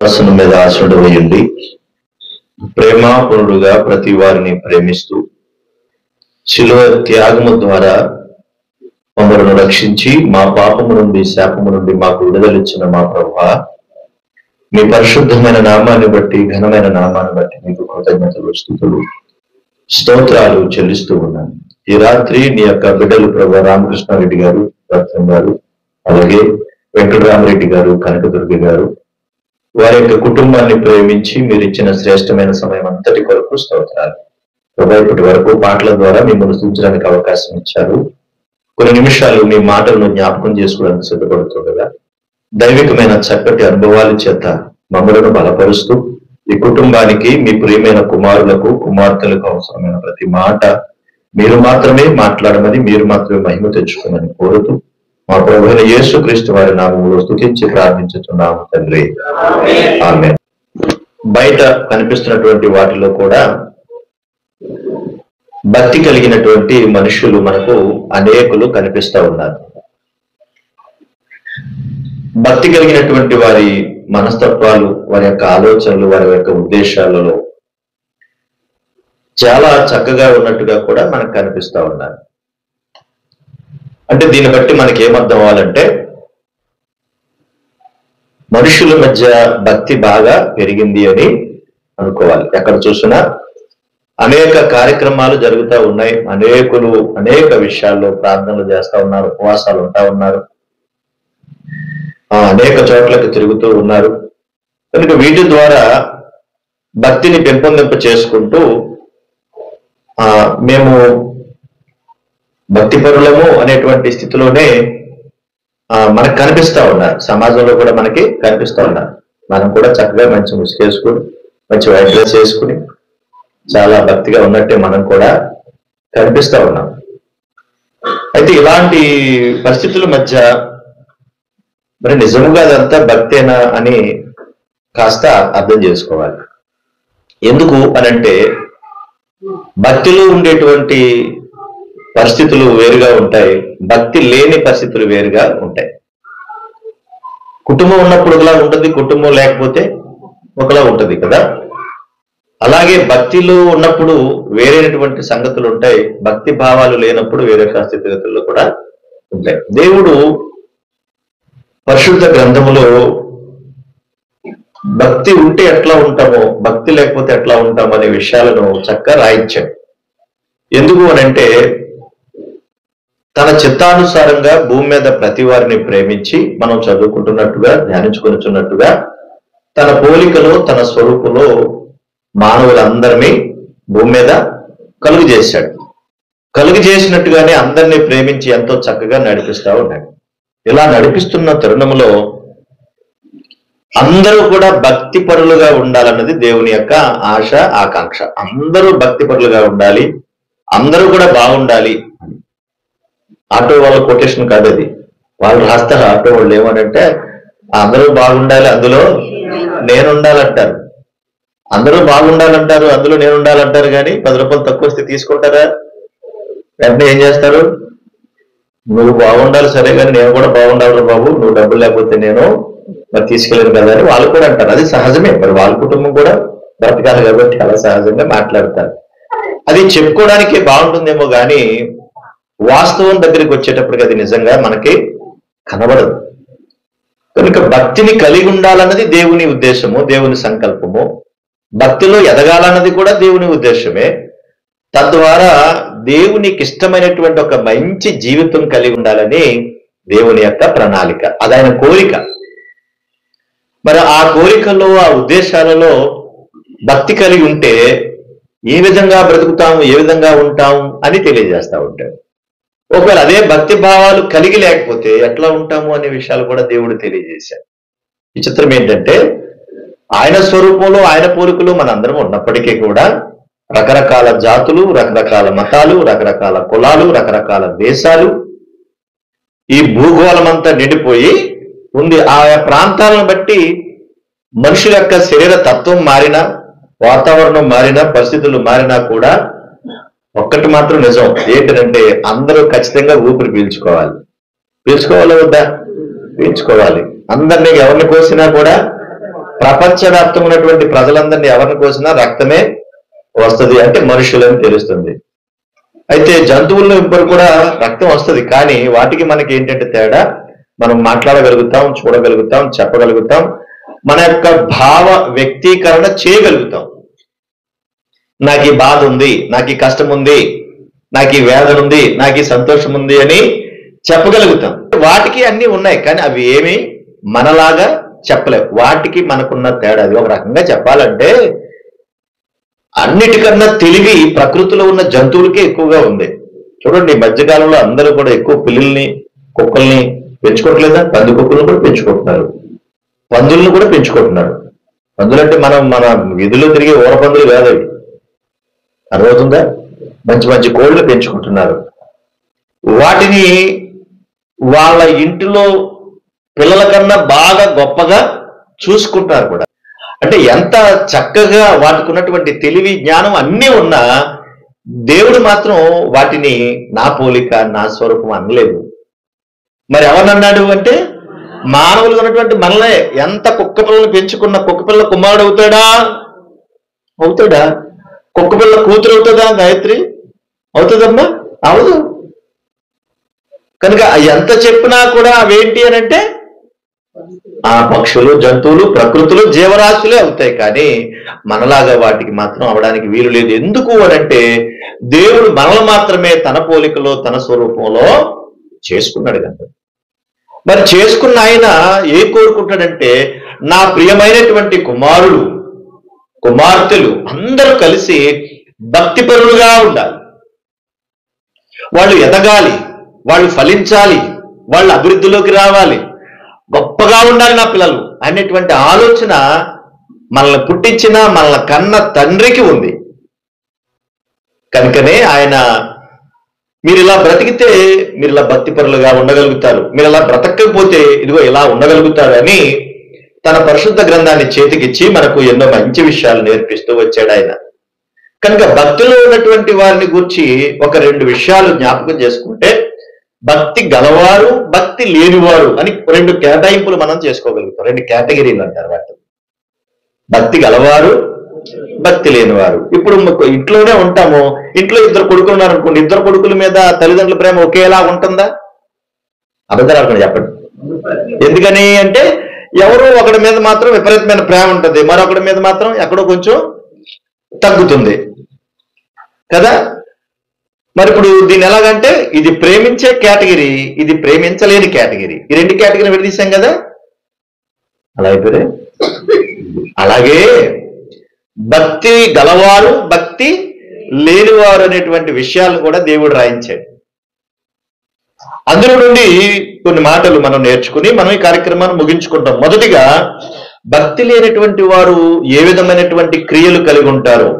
వసన మీద ఆశ్రయుండి ప్రేమాపూర్ణుడుగా ప్రతి వారిని ప్రేమిస్తూ శిలువ త్యాగము ద్వారా మమ్మలను రక్షించి మా పాపము నుండి శాపము నుండి మాకు విడుదలిచ్చిన మా ప్రభువా, మీ పరిశుద్ధమైన నామాన్ని బట్టి ఘనమైన నామాన్ని బట్టి మీకు కృతజ్ఞతలు స్తుతులు స్తోత్రాలు చెల్లిస్తూ ఉన్నాను. ఈ రాత్రి నీ యొక్క బిడ్డలు ప్రభు రామకృష్ణారెడ్డి గారు, రత్నం గారు, అలాగే వెంకటరామరెడ్డి గారు, కనకదుర్గ గారు, వారి యొక్క కుటుంబాన్ని ప్రేమించి మీరు ఇచ్చిన శ్రేష్టమైన సమయం అంతటి కొరకు స్తోత్రాలు ప్రభు. ఇప్పటి వరకు పాటల ద్వారా మిమ్మల్ని స్థుతించడానికి అవకాశం ఇచ్చారు. కొన్ని నిమిషాలు మీ మాటలను జ్ఞాపకం చేసుకోవడానికి సిద్ధపడుతుండగా దైవికమైన చక్కటి అనుభవాల చేత మమ్మలను బలపరుస్తూ ఈ కుటుంబానికి మీ ప్రియమైన కుమారులకు కుమార్తెలకు అవసరమైన ప్రతి మాట మీరు మాత్రమే మాట్లాడమని, మీరు మాత్రమే మహిమ తెచ్చుకోమని కోరుతూ మా ప్రభువైన యేసుక్రీస్తు వారి నామములో స్తుతించి ప్రార్థించుతున్నాము తండ్రి, ఆమేన్. బయట కనిపిస్తున్నటువంటి వాటిలో కూడా భక్తి కలిగినటువంటి మనుషులు మనకు అనేకులు కనిపిస్తూ ఉన్నారు. భక్తి కలిగినటువంటి వారి మనస్తత్వాలు, వారి యొక్క ఆలోచనలు, వారి యొక్క ఉద్దేశాలలో చాలా చక్కగా ఉన్నట్టుగా కూడా మనకు కనిపిస్తూ ఉన్నారు. అంటే దీన్ని బట్టి మనకి ఏమర్థం అవ్వాలంటే మనుషుల మధ్య భక్తి బాగా పెరిగింది అని అనుకోవాలి. ఎక్కడ చూసినా అనేక కార్యక్రమాలు జరుగుతూ ఉన్నాయి. అనేకులు అనేక విషయాల్లో ప్రార్థనలు చేస్తూ ఉన్నారు, ఉపవాసాలు ఉంటా ఉన్నారు, అనేక చోట్లకి తిరుగుతూ ఉన్నారు. కనుక వీటి ద్వారా భక్తిని పెంపొందింప చేసుకుంటూ మేము భక్తిపరులము అనేటువంటి స్థితిలోనే మనకు కనిపిస్తూ ఉన్నారు. సమాజంలో కూడా మనకి కనిపిస్తూ ఉన్నారు. మనం కూడా చక్కగా మంచి ముసుకేసుకుని, మంచి వైట్ డ్రెస్ వేసుకుని చాలా భక్తిగా ఉన్నట్టే మనం కూడా కనిపిస్తూ ఉన్నాం. అయితే ఇలాంటి పరిస్థితుల మధ్య మరి నిజముగా అదంతా భక్తేనా అని కాస్త అర్థం చేసుకోవాలి. ఎందుకు అనంటే భక్తిలో ఉండేటువంటి పరిస్థితులు వేరుగా ఉంటాయి, భక్తి లేని పరిస్థితులు వేరుగా ఉంటాయి. కుటుంబం ఉన్నప్పుడు ఒకలా ఉంటుంది, కుటుంబం లేకపోతే ఒకలా ఉంటుంది కదా. అలాగే భక్తిలో ఉన్నప్పుడు వేరైనటువంటి సంగతులు ఉంటాయి, భక్తి భావాలు లేనప్పుడు వేరే స్థితిగతుల్లో కూడా ఉంటాయి. దేవుడు పరిశుద్ధ గ్రంథములో భక్తి ఉంటే ఎట్లా ఉంటామో, భక్తి లేకపోతే ఎట్లా ఉంటామో అనే విషయాలను చక్కగా రాయించాడు. ఎందుకు అనంటే తన చిత్తానుసారంగా భూమి మీద ప్రతి వారిని ప్రేమించి మనం చదువుకుంటున్నట్టుగా, ధ్యానించుకుంటున్నట్టుగా తన పోలికలో తన స్వరూపులో మానవులందరినీ భూమి మీద కలుగు చేశాడు. కలుగు చేసినట్టుగానే అందరినీ ప్రేమించి ఎంతో చక్కగా నడిపిస్తా ఉన్నాడు. ఇలా నడిపిస్తున్న తరుణంలో అందరూ కూడా భక్తి పరులుగా ఉండాలన్నది దేవుని యొక్క ఆశ, ఆకాంక్ష. అందరూ భక్తి పరులుగా ఉండాలి, అందరూ కూడా బాగుండాలి. ఆటో వాళ్ళ కొటేషన్ కాదు అది, వాళ్ళు రాస్తారు. ఆటో వాళ్ళు ఏమనంటే అందరూ బాగుండాలి, అందులో నేను ఉండాలంటారు. అందరూ బాగుండాలంటారు, అందులో నేను ఉండాలంటారు. కానీ 10 రూపాయలు తక్కువ వస్తే తీసుకుంటారా? వెంటనే ఏం చేస్తారు? నువ్వు బాగుండాలి సరే, కానీ నేను కూడా బాగుండాలి బాబు, నువ్వు డబ్బులు లేకపోతే నేను మరి తీసుకెళ్ళను కదా అని వాళ్ళు కూడా అంటారు. అది సహజమే, మరి వాళ్ళ కుటుంబం కూడా బ్రతకాలి కాబట్టి అలా సహజంగా మాట్లాడతారు. అది చెప్పుకోవడానికే బాగుంటుందేమో కానీ వాస్తవం దగ్గరికి వచ్చేటప్పటికి అది నిజంగా మనకి కనబడదు. కనుక భక్తిని కలిగి ఉండాలన్నది దేవుని ఉద్దేశము, దేవుని సంకల్పము. భక్తిలో ఎదగాలన్నది కూడా దేవుని ఉద్దేశమే. తద్వారా దేవునికి ఇష్టమైనటువంటి ఒక మంచి జీవితం కలిగి ఉండాలని దేవుని యొక్క ప్రణాళిక, అది ఆయన కోరిక. మరి ఆ కోరికలో, ఆ ఉద్దేశాలలో భక్తి కలిగి ఉంటే ఏ విధంగా బ్రతుకుతాము, ఏ విధంగా ఉంటాము అని తెలియజేస్తూ ఉంటాడు. ఒకవేళ అదే భక్తి భావాలు కలిగి లేకపోతే ఎట్లా ఉంటాము అనే విషయాలు కూడా దేవుడు తెలియజేశాడు. విచిత్రం ఏంటంటే ఆయన స్వరూపంలో, ఆయన పోలికలో మనందరం ఉన్నప్పటికీ కూడా రకరకాల జాతులు, రకరకాల మతాలు, రకరకాల కులాలు, రకరకాల దేశాలు, ఈ భూగోళం అంతా నిండిపోయి ఉంది. ఆయా ప్రాంతాలను బట్టి మనుషుల యొక్క శరీర తత్వం మారినా, వాతావరణం మారినా, పరిస్థితులు మారినా కూడా ఒక్కటి మాత్రం నిజం ఏంటంటే అందరూ ఖచ్చితంగా ఊపిరి పీల్చుకోవాలి. పీల్చుకోవాలా వద్దా? పీల్చుకోవాలి. అందరినీ ఎవరిని కోసినా కూడా ప్రపంచవ్యాప్తంగా ఉన్నటువంటి ప్రజలందరినీ ఎవరిని కోసినా రక్తమే వస్తుంది, అంటే మనుషులని తెలుస్తుంది. అయితే జంతువుల్లో ఇప్పుడు కూడా రక్తం వస్తుంది, కానీ వాటికి మనకి ఏంటంటే తేడా, మనం మాట్లాడగలుగుతాం, చూడగలుగుతాం, చెప్పగలుగుతాం, మన యొక్క భావ వ్యక్తీకరణ చేయగలుగుతాం. నాకు ఈ బాధ ఉంది, నాకు ఈ కష్టం ఉంది, నాకు ఈ వేదన ఉంది, నాకు ఈ సంతోషం ఉంది అని చెప్పగలుగుతాం. వాటికి అన్ని ఉన్నాయి, కానీ అవి ఏమి మనలాగా చెప్పలేవు. వాటికి మనకున్న తేడా అది. ఒక రకంగా చెప్పాలంటే అన్నిటికన్నా తెలివి ప్రకృతిలో ఉన్న జంతువులకే ఎక్కువగా ఉంది. చూడండి, ఈ మధ్యకాలంలో అందరూ కూడా ఎక్కువ పిల్లుల్ని, కుక్కల్ని పెంచుకోవట్లేదా? పంది కుక్కలను కూడా పెంచుకుంటున్నారు, పందులను కూడా పెంచుకుంటున్నారు. పందులంటే మన వీధుల్లో తిరిగే ఊర పందులు కాదు అవి, అర్థమవుతుందా? మంచి మంచి కోళ్ళు పెంచుకుంటున్నారు. వాటిని వాళ్ళ ఇంటిలో పిల్లల కన్నా బాగా గొప్పగా చూసుకుంటారు కూడా. అంటే ఎంత చక్కగా వాటికి ఉన్నటువంటి తెలివి, జ్ఞానం అన్నీ ఉన్నా దేవుడు మాత్రం వాటిని నా పోలిక, నా స్వరూపం అనలేదు. మరి ఎవరన్నాడు అంటే మానవులు ఉన్నటువంటి మనలే. ఎంత కుక్క పిల్లలు పెంచుకున్న కుక్క పిల్ల కుమారుడు అవుతాడా? కుక్క పిల్ల కూతురు అవుతుందా? గాయత్రి అవుతుందమ్మా? అవదు. కనుక ఎంత చెప్పినా కూడా అవేంటి అని అంటే ఆ పక్షులు, జంతువులు, ప్రకృతులు, జీవరాశులే అవుతాయి, కానీ మనలాగా వాటికి మాత్రం అవడానికి వీలు లేదు. ఎందుకు అనంటే దేవుడు మనల్ని మాత్రమే తన పోలికలో, తన స్వరూపంలో చేసుకున్నాడు కనుక. మరి చేసుకున్న ఆయన ఏం కోరుకుంటాడంటే నా ప్రియమైనటువంటి కుమారులు, కుమార్తెలు అందరూ కలిసి భక్తిపరులుగా ఉండాలి, వాళ్ళు ఎదగాలి, వాళ్ళు ఫలించాలి, వాళ్ళు అభివృద్ధిలోకి రావాలి, గొప్పగా ఉండాలి నా పిల్లలు అనేటువంటి ఆలోచన మనల్ని పుట్టించిన, మనల్ని కన్న తండ్రికి ఉంది. కనుకనే ఆయన మీరు ఇలా బ్రతికితే మీరు ఇలా భక్తిపరులుగా ఉండగలుగుతారు, మీరు ఇలా బ్రతకకపోతే ఇదిగో ఇలా ఉండగలుగుతారు అని తన పరిశుద్ధ గ్రంథాన్ని చేతికిచ్చి మనకు ఎన్నో మంచి విషయాలు నేర్పిస్తూ వచ్చాడు ఆయన. కనుక భక్తిలో ఉన్నటువంటి వారిని గురించి ఒక 2 విషయాలు జ్ఞాపకం చేసుకుంటే, భక్తి గలవారు, భక్తి లేనివారు అని 2 కేటాయింపులు మనం చేసుకోగలుగుతాం. 2 కేటగిరీలు అంటారు వాటి. భక్తి గలవారు, భక్తి లేనివారు. ఇప్పుడు ఇంట్లోనే ఉంటాము, ఇంట్లో 2 కొడుకులు ఉన్నారు అనుకోండి, 2 కొడుకుల మీద తల్లిదండ్రుల ప్రేమ ఒకేలా ఉంటుందా? అబద్ధాలు చెప్పండి. ఎందుకని అంటే ఎవరో ఒకడి మీద మాత్రం విపరీతమైన ప్రేమ ఉంటుంది, మరొకడి మీద మాత్రం ఎక్కడో కొంచెం తగ్గుతుంది కదా. మరి ఇప్పుడు దీన్ని ఎలాగంటే ఇది ప్రేమించే కేటగిరీ, ఇది ప్రేమించలేని కేటగిరీ. ఈ 2 కేటగిరీ విడదీశాం కదా. అలా అయిపోయి అలాగే భక్తి గలవారు, భక్తి లేనివారు అనేటువంటి విషయాలను కూడా దేవుడు రాయించాడు. అందులో నుండి కొన్ని మాటలు మనం నేర్చుకుని మనం ఈ కార్యక్రమాన్ని ముగించుకుంటాం. మొదటిగా, భక్తి లేనటువంటి వారు ఏ విధమైనటువంటి క్రియలు కలిగి ఉంటారు,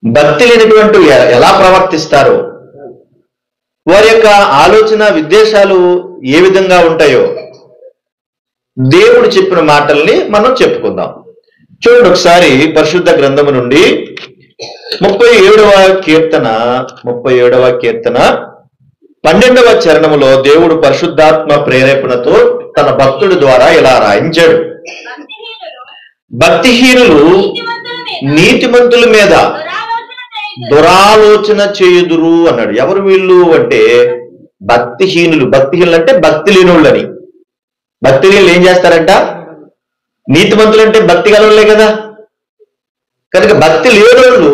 భక్తి లేనటువంటి ఎలా ప్రవర్తిస్తారు, వారి యొక్క ఆలోచన విద్వేషాలు ఏ విధంగా ఉంటాయో దేవుడు చెప్పిన మాటల్ని మనం చెప్పుకుందాం. చూడండి ఒకసారి పరిశుద్ధ గ్రంథము నుండి 37వ కీర్తన 12వ చరణములో దేవుడు పరిశుద్ధాత్మ ప్రేరేపణతో తన భక్తుడి ద్వారా ఇలా రాయించాడు. భక్తిహీనులు నీతిమంతుల మీద దురాలోచన చేయుదురు అన్నాడు. ఎవరు వీళ్ళు అంటే భక్తిహీనులు. భక్తిహీనులు అంటే భక్తి లేనోళ్ళని. భక్తిహీనులు ఏం చేస్తారంట? నీతిమంతులు అంటే భక్తి గలవాళ్ళే కదా. కనుక భక్తి లేనోళ్ళు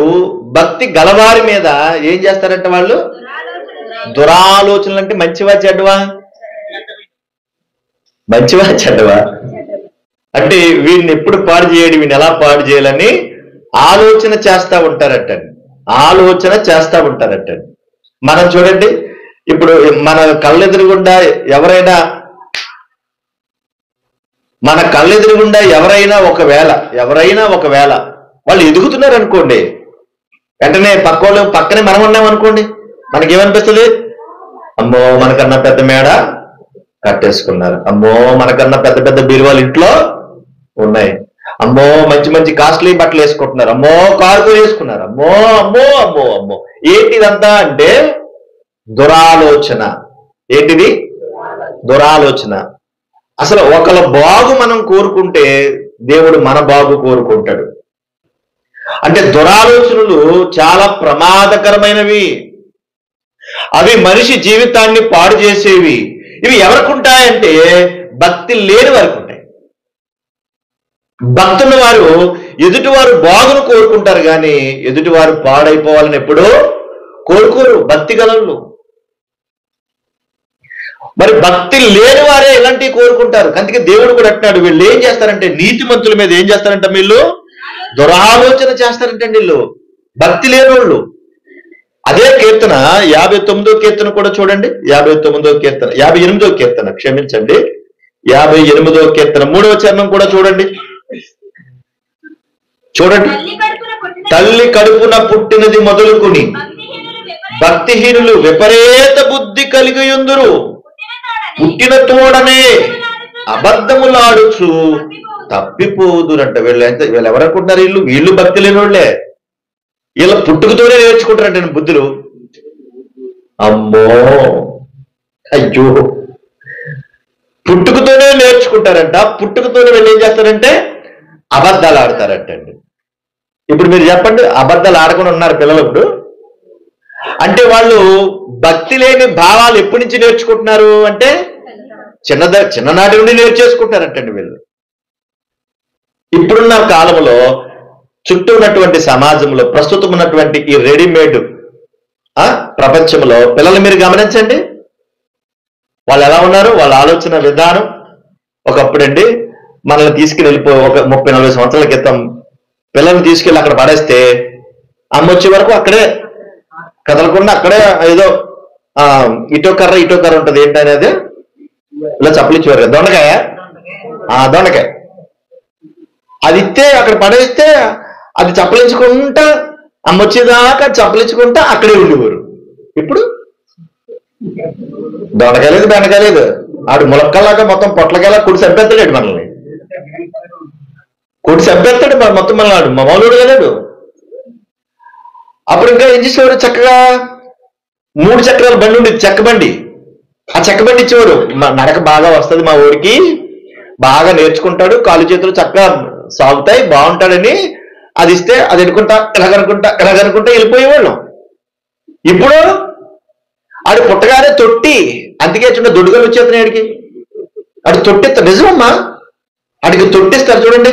భక్తి గలవారి మీద ఏం చేస్తారంట? వాళ్ళు దురాలోచనలు. అంటే మంచివా చెడ్డవా? మంచివా చెడ్డవా? అంటే వీడిని ఎప్పుడు పాడు చేయడు, వీడిని ఎలా పాడు చేయాలని ఆలోచన చేస్తా ఉంటారటండి. మనం చూడండి, ఇప్పుడు మన కళ్ళెదురుగుండా ఎవరైనా ఒకవేళ వాళ్ళు ఎదుగుతున్నారు అనుకోండి, వెంటనే పక్కనే మనం ఉన్నాం అనుకోండి, మనకేమనిపిస్తుంది? అమ్మో మనకన్నా పెద్ద మేడ కట్టేసుకున్నారు, అమ్మో మనకన్నా పెద్ద పెద్ద బీరువాలు ఇంట్లో ఉన్నాయి, అమ్మో మంచి మంచి కాస్ట్లీ బట్టలు వేసుకుంటున్నారు, అమ్మో కారు వేసుకున్నారు, అమ్మో అమ్మో అమ్మో అమ్మో. ఏంటి ఇదంతా అంటే దురాలోచన. ఏంటిది? దురాలోచన. అసలు ఒకళ్ళ బాగు మనం కోరుకుంటే దేవుడు మన బాగు కోరుకుంటాడు. అంటే దురాలోచనలు చాలా ప్రమాదకరమైనవి, అవి మనిషి జీవితాన్ని పాడు చేసేవి. ఇవి ఎవరికి ఉంటాయంటే భక్తి లేని వారికి ఉంటాయి. భక్తున్న వారు ఎదుటివారు బాగును కోరుకుంటారు కానీ ఎదుటివారు పాడైపోవాలని ఎప్పుడూ కోరుకోరు భక్తి గలలు. మరి భక్తి లేని వారే ఇలాంటివి కోరుకుంటారు. అందుకే దేవుడు కూడా అంటున్నాడు, వీళ్ళు ఏం చేస్తారంటే నీతిమంతుల మీద ఏం చేస్తారంట, వీళ్ళు దురాలోచన చేస్తారంటే వీళ్ళు భక్తి లేనోళ్ళు. అదే కీర్తన 59వ కీర్తన కూడా చూడండి. 59వ కీర్తన 58వ కీర్తన క్షమించండి 58వ కీర్తన 3వ చరణం కూడా చూడండి. తల్లి కడుపున పుట్టినది మొదలుకొని భక్తిహీనులు విపరీత బుద్ధి కలిగి ఉందురు, పుట్టిన తోడనే అబద్ధములాడుచు తప్పిపోదురంట. వీళ్ళు ఎవరనుకుంటున్నారు? వీళ్ళు భక్తి లేని వాళ్ళే. వీళ్ళ పుట్టుకతోనే నేర్చుకుంటారంట బుద్ధులు. అమ్మో అయ్యో, పుట్టుకతోనే నేర్చుకుంటారంట. పుట్టుకతోనే వీళ్ళు ఏం చేస్తారంటే అబద్ధాలు ఆడతారంటండి. ఇప్పుడు మీరు చెప్పండి, అబద్ధాలు ఆడకుండా ఉన్నారు పిల్లలు ఇప్పుడు? అంటే వాళ్ళు భక్తి లేని భావాలు ఎప్పటి నుంచి నేర్చుకుంటున్నారు అంటే చిన్ననాటి నుండి నేర్చేసుకుంటారంటండి వీళ్ళు. ఇప్పుడున్న కాలంలో చుట్టూ ఉన్నటువంటి సమాజంలో ప్రస్తుతం ఉన్నటువంటి ఈ రెడీమేడ్ ప్రపంచంలో పిల్లలు మీరు గమనించండి, వాళ్ళు ఎలా ఉన్నారు, వాళ్ళ ఆలోచన విధానం. ఒకప్పుడండి మనల్ని తీసుకుని వెళ్ళిపో ఒక 30-40 సంవత్సరాల క్రితం పిల్లల్ని తీసుకెళ్ళి అక్కడ పడేస్తే అమ్మ వచ్చే వరకు అక్కడే కదలకుండా అక్కడే ఏదో ఇటో కర్ర ఉంటుంది. ఏంటనేది ఇలా చప్పలిచ్చేవారు. దొండకాయ దొండకాయ అది ఇస్తే అక్కడ పడేస్తే అది చప్పలించుకుంటా అమ్మ వచ్చేదాకా చప్పలించుకుంటా అక్కడే ఉండేవారు. ఇప్పుడు దొండకాయ లేదు, బెండకాయ లేదు, ఆడు ములక్కలాగా మొత్తం పొట్లకాయలా కుడి చంపేస్తాడు మనల్ని. కుడి చంపేస్తాడు మొత్తం మనల్ని. ఆడు మామూలుడు కదాడు. అప్పుడు ఇంకా ఏం చేసేవారు, చక్కగా 3 చక్రాల బండి ఉండేది, చెక్క బండి. ఆ చెక్క బండి ఇచ్చేవారు. నడక బాగా వస్తుంది మా ఊరికి, బాగా నేర్చుకుంటాడు, కాలు చేతులు చక్కగా సాగుతాయి, బాగుంటాడని అది ఇస్తే అది ఎలాగనుకుంటా వెళ్ళిపోయేవాళ్ళం. ఇప్పుడు ఆడు పుట్టగానే తొట్టి, అందుకే చిన్న దొడ్డుగా వచ్చేస్తున్నాయి ఆడికి. ఆడు తొట్టిస్తారు, నిజమమ్మా, ఆడికి తొట్టిస్తారు చూడండి.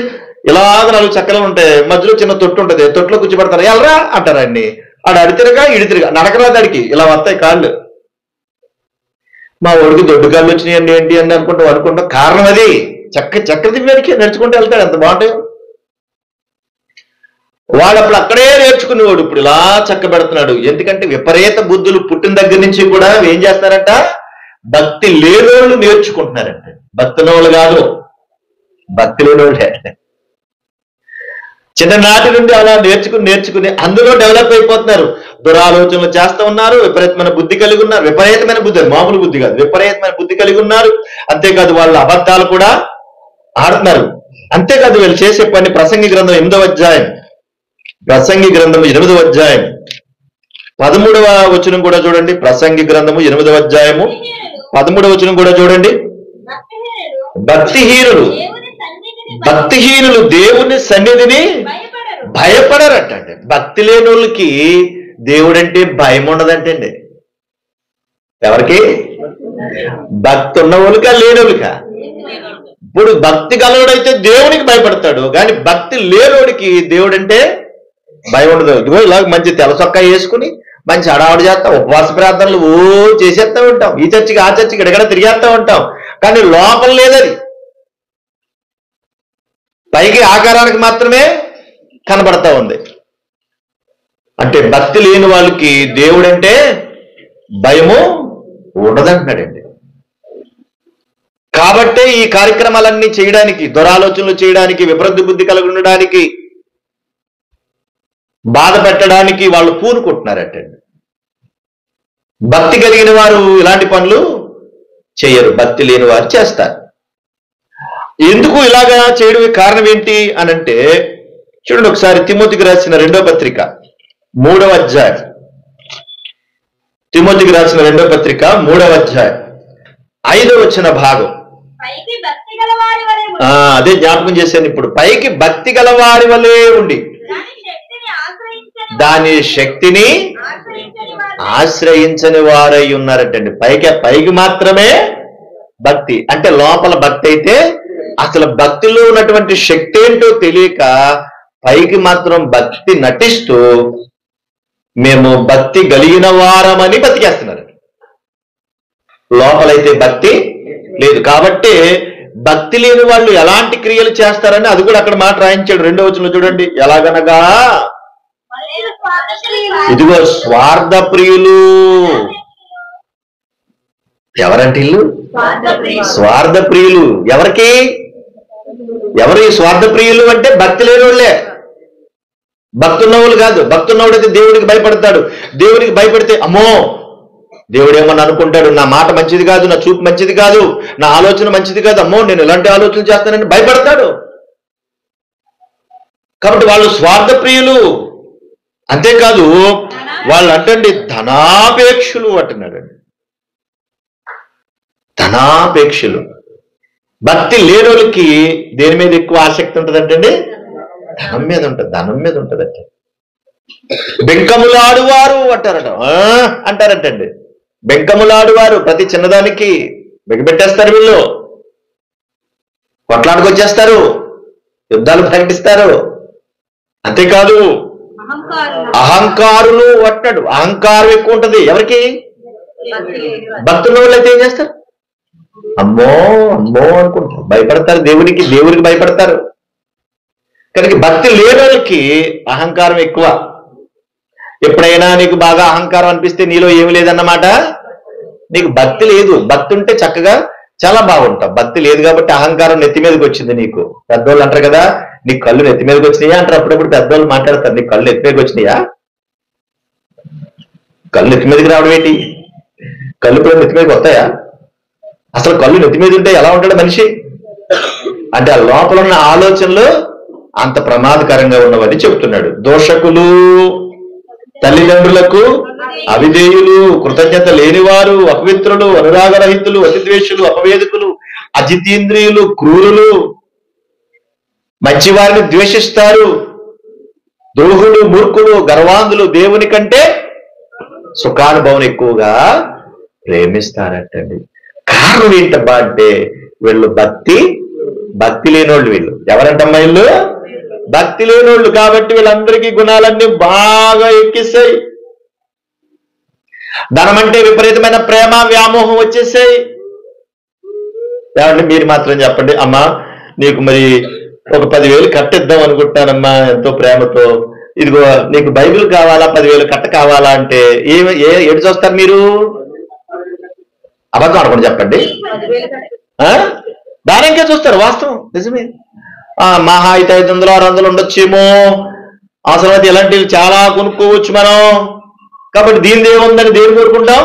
ఇలాగ 4 చక్రాలు ఉంటాయి, మధ్యలో చిన్న తొట్టు ఉంటుంది, తొట్టులో కూర్చోబెడతారు, ఎలరా అంటారు అన్ని. ఆడు అడితిరగా ఇడితిరగా నడకరాదాడికి ఇలా వస్తాయి కాళ్ళు. మా ఊడికి దొడ్డు కాళ్ళు వచ్చినాయండి ఏంటి అని అనుకుంటాం. కారణం అది చక్క దివ్యాడికి నడుచుకుంటూ వెళ్తాడు, ఎంత బాగుంటాయి. వాడు అప్పుడు అక్కడే నేర్చుకునేవాడు, ఇప్పుడు ఇలా చక్క పెడుతున్నాడు. ఎందుకంటే విపరీత బుద్ధులు పుట్టిన దగ్గర నుంచి కూడా ఏం చేస్తారంట, భక్తి లేనోళ్ళు నేర్చుకుంటున్నారంట. భక్తి వాళ్ళు కాదు, భక్తి లేనోళ్ళే. చిన్ననాటి నుండి అలా నేర్చుకుని అందులో డెవలప్ అయిపోతున్నారు. దురాలోచనలు చేస్తూ ఉన్నారు, విపరీతమైన బుద్ధి కలిగి ఉన్నారు. విపరీతమైన బుద్ధి, మామూలు బుద్ధి కాదు, విపరీతమైన బుద్ధి కలిగి ఉన్నారు. అంతేకాదు వాళ్ళ అబద్ధాలు కూడా ఆడుతున్నారు. అంతేకాదు వీళ్ళు చేసే పని. ప్రసంగి గ్రంథం 8వ అధ్యాయం, ప్రసంగి గ్రంథము 8వ అధ్యాయం 13వ వచనం కూడా చూడండి. ప్రసంగి గ్రంథము 8వ అధ్యాయము 13వ వచనం కూడా చూడండి. భక్తిహీనులు దేవుని సన్నిధిని భయపడరటండి. భక్తి లేని వాళ్ళకి దేవుడంటే భయం ఉండదంటండి. ఎవరికి? భక్తి ఉన్న వాళ్ళకా లేని వాళ్ళకా? ఇప్పుడు భక్తి గలవాడైతే దేవునికి భయపడతాడు, కానీ భక్తి లేనోడికి దేవుడంటే భయం ఉండదు. ఇదిగో ఇలా మంచి తెల్ల చొక్కా వేసుకుని మంచి హడావుడి చేస్తాం, ఉపవాస ప్రార్థనలు చేసేస్తూ ఉంటాం, ఈ చర్చికి ఆ చర్చికి ఎడగడ తిరిగేస్తూ ఉంటాం, కానీ లోపల లేదది. పైకి ఆకారానికి మాత్రమే కనబడతా ఉంది. అంటే భక్తి లేని వాళ్ళకి దేవుడంటే భయము ఉండదంటున్నాడండి. కాబట్టే ఈ కార్యక్రమాలన్నీ చేయడానికి, దురాలోచనలు చేయడానికి, విపరీత బుద్ధి కలిగి ఉండడానికి, బాధ పెట్టడానికి వాళ్ళు పూనుకుంటున్నారటండి. భక్తి కలిగిన వారు ఇలాంటి పనులు చేయరు, భక్తి లేని వారు చేస్తారు. ఎందుకు ఇలాగా చేయడం కారణం ఏంటి అని అంటే చూడండి ఒకసారి తిమోతికి రాసిన 2వ పత్రిక 3వ అధ్యాయం. తిమోతికి రాసిన 2వ పత్రిక 3వ అధ్యాయం 5వ వచన భాగం. అదే జ్ఞాపకం చేశాను ఇప్పుడు. పైకి భక్తి గల వారి వలె ఉండి దాని శక్తిని ఆశ్రయించని వారై ఉన్నారటండి. పైకి మాత్రమే భక్తి అంటే లోపల భక్తి అయితే అసలు భక్తిలో ఉన్నటువంటి శక్తి ఏంటో తెలియక పైకి మాత్రం భక్తి నటిస్తూ మేము భక్తి కలిగిన వారమని బతికేస్తున్నారు. లోపలైతే భక్తి లేదు. కాబట్టి భక్తి లేని వాళ్ళు ఎలాంటి క్రియలు చేస్తారని అది కూడా అక్కడ మాట రాయించాడు. 2వ వచనంలో చూడండి, ఎలాగనగా ఇదిగో స్వార్థ ప్రియులు. ఎవరంటే ఇల్లు స్వార్థ ప్రియులు. ఎవరు ఈ స్వార్థ ప్రియులు అంటే భక్తి లేని వాళ్ళే. భక్తి ఉన్నవాళ్ళు కాదు. భక్తి ఉన్నవాడైతే దేవుడికి భయపడతాడు. దేవుడికి భయపడితే అమ్మో దేవుడు ఏమన్నా అనుకుంటాడు, నా మాట మంచిది కాదు, నా చూపు మంచిది కాదు, నా ఆలోచన మంచిది కాదు, అమ్మో నేను ఇలాంటి ఆలోచన చేస్తానని భయపడతాడు. కాబట్టి వాళ్ళు స్వార్థ ప్రియులు. అంతేకాదు వాళ్ళు అంటండి ధనాపేక్షులు అంటున్నాడండి. ధనాపేక్షులు. భక్తి లేని వాళ్ళకి దేని మీద ఎక్కువ ఆసక్తి ఉంటుందంటండి? ధనం మీద ఉంటుందంట. బెంకములాడువారు అంటారటండి. బెంకములాడువారు ప్రతి చిన్నదానికి బెగబెట్టేస్తారు. వీళ్ళు కొట్లాడుకొచ్చేస్తారు, యుద్ధాలు ప్రకటిస్తారు. అంతేకాదు అహంకారులు అంటాడు. అహంకారం ఎక్కువ ఉంటుంది ఎవరికి? భక్తుల వాళ్ళైతే ఏం చేస్తారు? అమ్మో అనుకుంటారు, భయపడతారు. దేవునికి భయపడతారు. కనుక భక్తి లేని వాళ్ళకి అహంకారం ఎక్కువ. ఎప్పుడైనా నీకు బాగా అహంకారం అనిపిస్తే నీలో ఏమి లేదన్నమాట, నీకు భక్తి లేదు. భక్తి ఉంటే చక్కగా చాలా బాగుంటావు. భక్తి లేదు కాబట్టి అహంకారం నెత్తి మీదకి వచ్చింది నీకు. పెద్దోళ్ళు అంటారు కదా, నీ కళ్ళు నెత్తి మీదకి వచ్చినాయా అంటారు. అప్పుడప్పుడు పెద్దోళ్ళు మాట్లాడతారు, నీ కళ్ళు నెత్తి మీదకి వచ్చినాయా? కళ్ళు నెత్తి మీదకి రావడం ఏంటి? కళ్ళు కూడా నెత్తి మీదకి వస్తాయా? అసలు కళ్ళు నెత్తి మీద ఉంటే ఎలా ఉంటాడు మనిషి అంటే ఆ లోపల ఉన్న ఆలోచనలు అంత ప్రమాదకరంగా ఉన్నవని చెబుతున్నాడు. దోషకులు, తల్లిదండ్రులకు అవిధేయులు, కృతజ్ఞత లేనివారు, అపవిత్రులు, అనురాగరహితులు, అతిద్వేషులు, అపవేదికులు, అజితేంద్రియులు, క్రూరులు, మంచివారిని ద్వేషిస్తారు, ద్రోహులు, మూర్ఖులు, గర్వాంధులు, దేవుని కంటే సుఖానుభవం ఎక్కువగా ప్రేమిస్తారటండి. కారణం ఏంటబ్బా అంటే వీళ్ళు భక్తి లేనోళ్ళు. వీళ్ళు ఎవరంటమ్మా? వీళ్ళు భక్తి లేనోళ్ళు. కాబట్టి వీళ్ళందరికీ గుణాలన్నీ బాగా ఎక్కిస్తాయి. ధనం అంటే విపరీతమైన ప్రేమ, వ్యామోహం వచ్చేసాయి. ఏమంటే మీరు మాత్రం చెప్పండి, అమ్మా నీకు మరి ఒక 10,000 కట్టిద్దాం అనుకుంటానమ్మా ఎంతో ప్రేమతో. ఇదిగో నీకు బైబిల్ కావాలా, 10,000 కట్ట కావాలా అంటే ఏడు చూస్తారు మీరు? అబద్ధం అనుకోండి చెప్పండి. దానికే చూస్తారు. వాస్తవం నిజమే. మహా అయితే 500 600 ఉండొచ్చేమో. అవసరమైతే ఇలాంటివి చాలా కొనుక్కోవచ్చు మనం. కాబట్టి దీని ఏముందని దేని కోరుకుంటాం?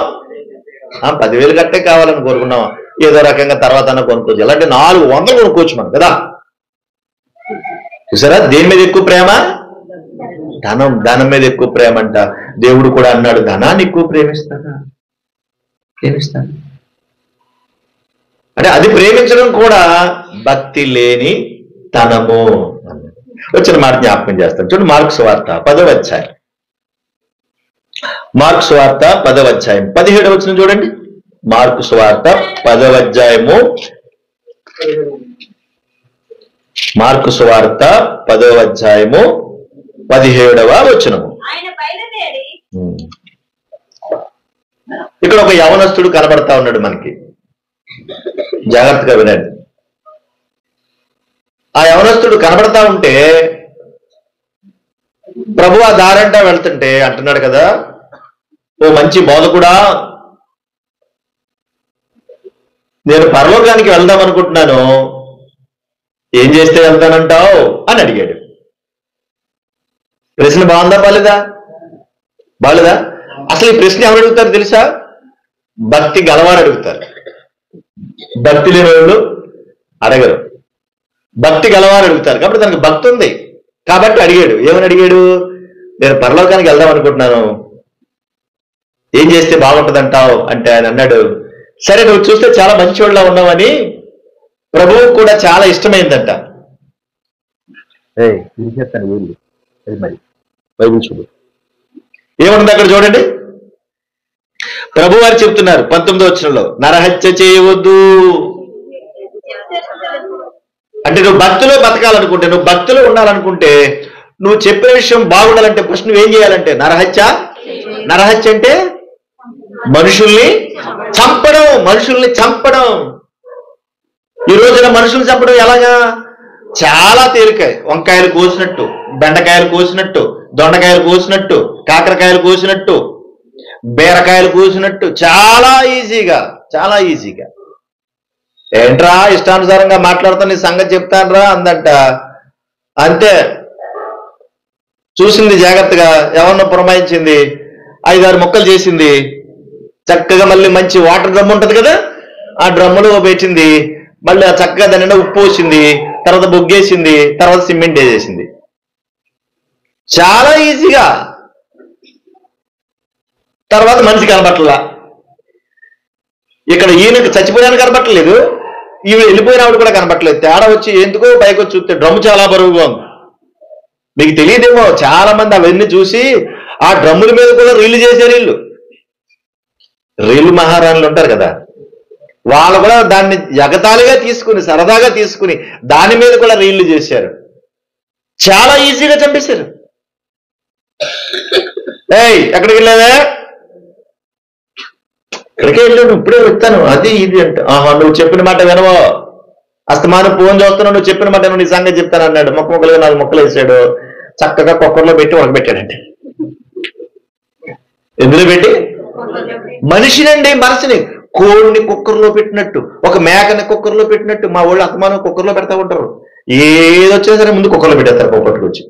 10,000 కట్టే కావాలని కోరుకున్నాం. ఏదో రకంగా తర్వాత కొనుక్కోవచ్చు. ఇలాంటి 400 కొనుక్కోవచ్చు మనం కదా. చూసారా దేని మీద ఎక్కువ ప్రేమ? ధనం మీద ఎక్కువ ప్రేమ అంట. దేవుడు కూడా అన్నాడు, ధనాన్ని ఎక్కువ ప్రేమిస్తాను. అంటే అది ప్రేమించడం కూడా భక్తి లేని తనము. వచ్చిన మాట జ్ఞాపకం చేస్తాను చూడండి. మార్కు సువార్త 10వ అధ్యాయం. మార్కు సువార్త 10వ అధ్యాయం 17వ వచనం చూడండి. మార్కు సువార్త 10వ అధ్యాయము, మార్కు సువార్త 10వ అధ్యాయము 17వ వచనము. ఇక్కడ ఒక యవనస్తుడు కనబడతా ఉన్నాడు మనకి. జాగ్రత్తగా వినండి. ఆ యవనస్తుడు కనబడతా ఉంటే ప్రభు ఆ దారంటా వెళ్తుంటే అంటున్నాడు కదా, ఓ మంచి బోధకుడా, నేను పరలోకానికి వెళ్దాం అనుకుంటున్నాను, ఏం చేస్తే వెళ్తానంటావు అని అడిగాడు. ప్రశ్న బాగుందా బాలేదా? అసలు ఈ ప్రశ్న ఎవరు అడుగుతారు తెలుసా? భక్తి గలవారు అడుగుతారు. భక్తి లేని వాళ్ళు అడగరు. భక్తి గలవారు అడుగుతారు. కాబట్టి తనకు భక్తి ఉంది కాబట్టి అడిగాడు. ఏమని అడిగాడు? నేను పరలోకానికి వెళ్దాం అనుకుంటున్నాను, ఏం చేస్తే బాగుంటుంది అంటావు అంటే ఆయన అన్నాడు, సరే నువ్వు చూస్తే చాలా మంచివాళ్ళ ఉన్నావని ప్రభువు కూడా చాలా ఇష్టమైందంట. చెప్తాను వీళ్ళు అది మరి బైబిల్ చూడు ఏముంది అక్కడ చూడండి. ప్రభు వారు చెప్తున్నారు 19వ వచనంలో, నరహత్య చేయవద్దు. అంటే నువ్వు భక్తిలో బతకాలనుకుంటే, నువ్వు భక్తిలో ఉండాలనుకుంటే, నువ్వు చెప్పిన విషయం బాగుండాలంటే ఫస్ట్ నువ్వేం చేయాలంటే నరహత్య అంటే మనుషుల్ని చంపడం. ఈ రోజున మనుషుల్ని చంపడం ఎలాగా? చాలా తేలిక. వంకాయలు కోసినట్టు, బెండకాయలు కోసినట్టు, దొండకాయలు కోసినట్టు, కాకరకాయలు కోసినట్టు, బీరకాయలు కోసినట్టు, చాలా ఈజీగా. ఏంట్రా ఇష్టానుసారంగా మాట్లాడుతా, నీ సంగతి చెప్తానురా అందంట. అంతే, చూసింది జాగ్రత్తగా, ఎవరినో పురమాయించింది, 5-6 ముక్కలు చేసింది, చక్కగా మళ్ళీ మంచి వాటర్ డ్రమ్ ఉంటది కదా, ఆ డ్రమ్ములో పెట్టింది, మళ్ళీ చక్కగా దాని నిండా ఉప్పు పోసింది, తర్వాత బొగ్గేసింది, తర్వాత సిమెంట్ వేసేసింది. చాలా ఈజీగా. తర్వాత మనిషి కనబట్టలా. ఇక్కడ ఈయనకు చచ్చిపోయాను కనబట్టలేదు, ఈవిడ వెళ్ళిపోయిన ఆవిడ కూడా కనబట్టలేదు. తేడా వచ్చి ఎందుకో పైకి వచ్చి చూస్తే డ్రమ్ము చాలా బరువుగా ఉంది. మీకు తెలియదేమో, చాలా మంది అవన్నీ చూసి ఆ డ్రమ్ముల మీద కూడా రీళ్లు చేశారు. రీళ్లు మహారాణులు ఉంటారు కదా, వాళ్ళు కూడా దాన్ని ఎగతాళిగా తీసుకుని, సరదాగా తీసుకుని దాని మీద కూడా రీళ్లు చేశారు. చాలా ఈజీగా చంపేశారు. ఎక్కడికి వెళ్ళావే? ఇక్కడికే వెళ్ళాను, ఇప్పుడే వచ్చాను, అది ఇది అంటే. నువ్వు చెప్పిన మాట వినవో, అస్తమానం ఫోన్ చూస్తున్నావు, నువ్వు చెప్పిన మాట నీ సంగతి చెప్తాను అన్నాడు. మొక్కలుగా 4 ముక్కలు వేసాడు, చక్కగా కుక్కర్లో పెట్టి ఉడకబెట్టాడండి. ఎందులో పెట్టి? మనిషినండి, మనసుని. కోడిని కుక్కర్లో పెట్టినట్టు, ఒక మేకని కుక్కర్లో పెట్టినట్టు. మా వాళ్ళు అస్తమానం కుక్కర్లో పెడతా ఉంటారు. ఏదొచ్చినా సరే ముందు కుక్కర్లో పెట్టేస్తారు. పప్పుకొచ్చి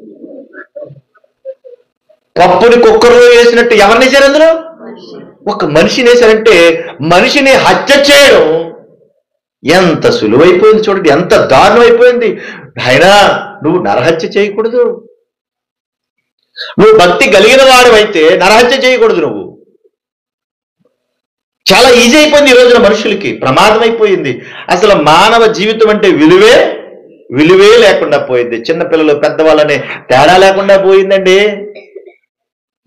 పప్పుని కుక్కర్లో వేసినట్టు ఎవరిని వేశారు అందులో? ఒక మనిషిని వేశారంటే మనిషిని హత్య చేయడం ఎంత సులువైపోయింది చూడండి, ఎంత దారుణం అయిపోయింది. అయినా నువ్వు నరహత్య చేయకూడదు. నువ్వు భక్తి కలిగిన వాడివైతే నరహత్య చేయకూడదు. నువ్వు చాలా ఈజీ అయిపోయింది. ఈ రోజున మనుషులకి ప్రమాదం అయిపోయింది. అసలు మానవ జీవితం అంటే విలువే లేకుండా పోయింది. చిన్నపిల్లలు పెద్దవాళ్ళనే తేడా లేకుండా పోయిందండి.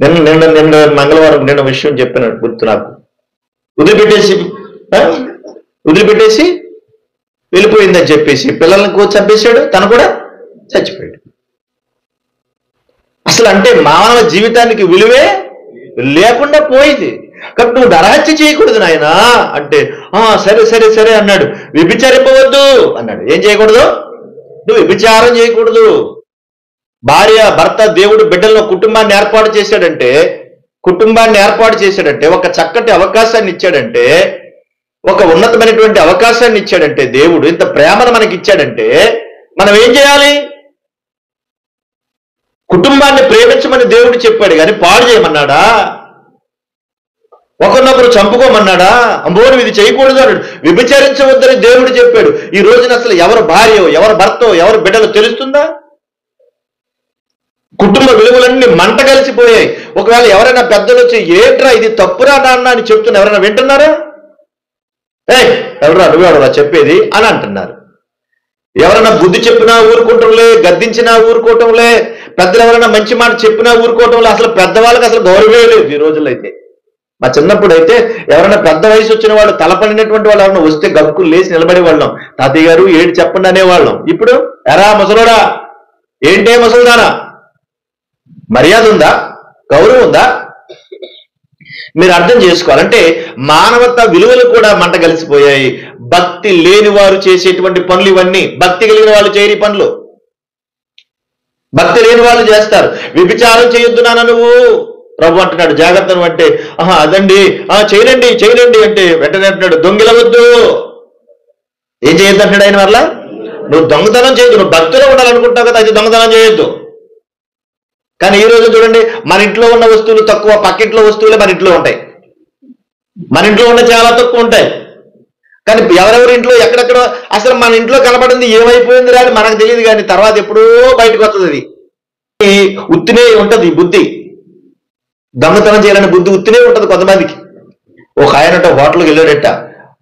నిన్న మంగళవారం నేను విషయం చెప్పిన గుర్తు నాకు. వదిలిపెట్టేసి వెళ్ళిపోయిందని చెప్పేసి పిల్లల్ని చంపేశాడు, తను కూడా చచ్చిపోయాడు. అసలు అంటే మానవ జీవితానికి విలువే లేకుండా పోయింది. కాబట్టి నువ్వు నరహత్య చేయకూడదు నాయనా అంటే, సరే అన్నాడు. వ్యభిచారింపవద్దు అన్నాడు. ఏం చేయకూడదు? నువ్వు వ్యభిచారం చేయకూడదు. భార్య భర్త దేవుడు బిడ్డల్లో కుటుంబాన్ని ఏర్పాటు చేశాడంటే, ఒక చక్కటి అవకాశాన్ని ఇచ్చాడంటే, ఒక ఉన్నతమైనటువంటి అవకాశాన్ని ఇచ్చాడంటే, దేవుడు ఇంత ప్రేమను మనకి ఇచ్చాడంటే మనం ఏం చేయాలి? కుటుంబాన్ని ప్రేమించమని దేవుడు చెప్పాడు కానీ పాడు చేయమన్నాడా? ఒకరినొకరు చంపుకోమన్నాడా? అంబోను ఇది చేయకూడదు అన్నాడు. వ్యభిచరించవద్దని దేవుడు చెప్పాడు. ఈ రోజున అసలు ఎవరు భార్యో, ఎవరు భర్తో, ఎవరు బిడ్డలో తెలుస్తుందా? కుటుంబ విలువలన్నీ మంట కలిసిపోయాయి. ఒకవేళ ఎవరైనా పెద్దలు వచ్చి ఏంట్రా ఇది తప్పురా నాన్న అని చెప్తున్నా ఎవరైనా వింటున్నారా? ఎవరా నువ్వెవరా చెప్పేది అని అంటున్నారు. ఎవరైనా బుద్ధి చెప్పినా ఊరుకోవటంలే, గద్దించినా ఊరుకోవటంలే, పెద్దలు ఎవరైనా మంచి మాట చెప్పినా ఊరుకోవటంలే. అసలు పెద్దవాళ్ళకి అసలు గౌరవమే లేదు ఈ రోజుల్లో. అయితే మా చిన్నప్పుడు అయితే ఎవరైనా పెద్ద వయసు వచ్చిన వాళ్ళు, తలపడినటువంటి వాళ్ళు ఎవరైనా వస్తే గక్కులు లేచి నిలబడేవాళ్ళం. తాతయ్య గారు ఏడు చెప్పండి అనేవాళ్ళం. ఇప్పుడు ఎరా ముసలోడా, ఏంటే ముసలుదానా, మర్యాద ఉందా, గౌరవం ఉందా? మీరు అర్థం చేసుకోవాలంటే మానవత విలువలు కూడా మంట కలిసిపోయాయి. భక్తి లేని వారు చేసేటువంటి పనులు ఇవన్నీ. భక్తి కలిగిన వాళ్ళు చేయని పనులు భక్తి లేని వాళ్ళు చేస్తారు. వ్యభిచారం చేయొద్దు నాన్న నువ్వు, ప్రభు అంటున్నాడు జాగ్రత్త. నువ్వు అంటే అదండి చేయనండి అంటే వెంటనే అంటున్నాడు దొంగిలవద్దు. ఏం చేయొద్దు అంటున్నాడు ఆయన వల్ల? నువ్వు దొంగతనం చేయొద్దు. నువ్వు భక్తిలో ఉండాలనుకుంటావు కదా, అయితే దొంగతనం చేయొద్దు. కానీ ఈ రోజు చూడండి, మన ఇంట్లో ఉన్న వస్తువులు తక్కువ, పక్కింట్లో వస్తువులే మన ఇంట్లో ఉంటాయి. మన ఇంట్లో ఉన్న చాలా తక్కువ ఉంటాయి. కానీ ఎవరెవరి ఇంట్లో ఎక్కడెక్కడ అసలు మన ఇంట్లో కనబడింది ఏమైపోయింది రాని మనకు తెలియదు. కానీ తర్వాత ఎప్పుడో బయటకు వస్తుంది. అది ఉత్తినే ఉంటుంది బుద్ధి. దొంగతనం చేయాలని బుద్ధి ఉత్తినే ఉంటుంది కొంతమందికి. ఒక ఆయన హోటల్కి వెళ్ళాడట.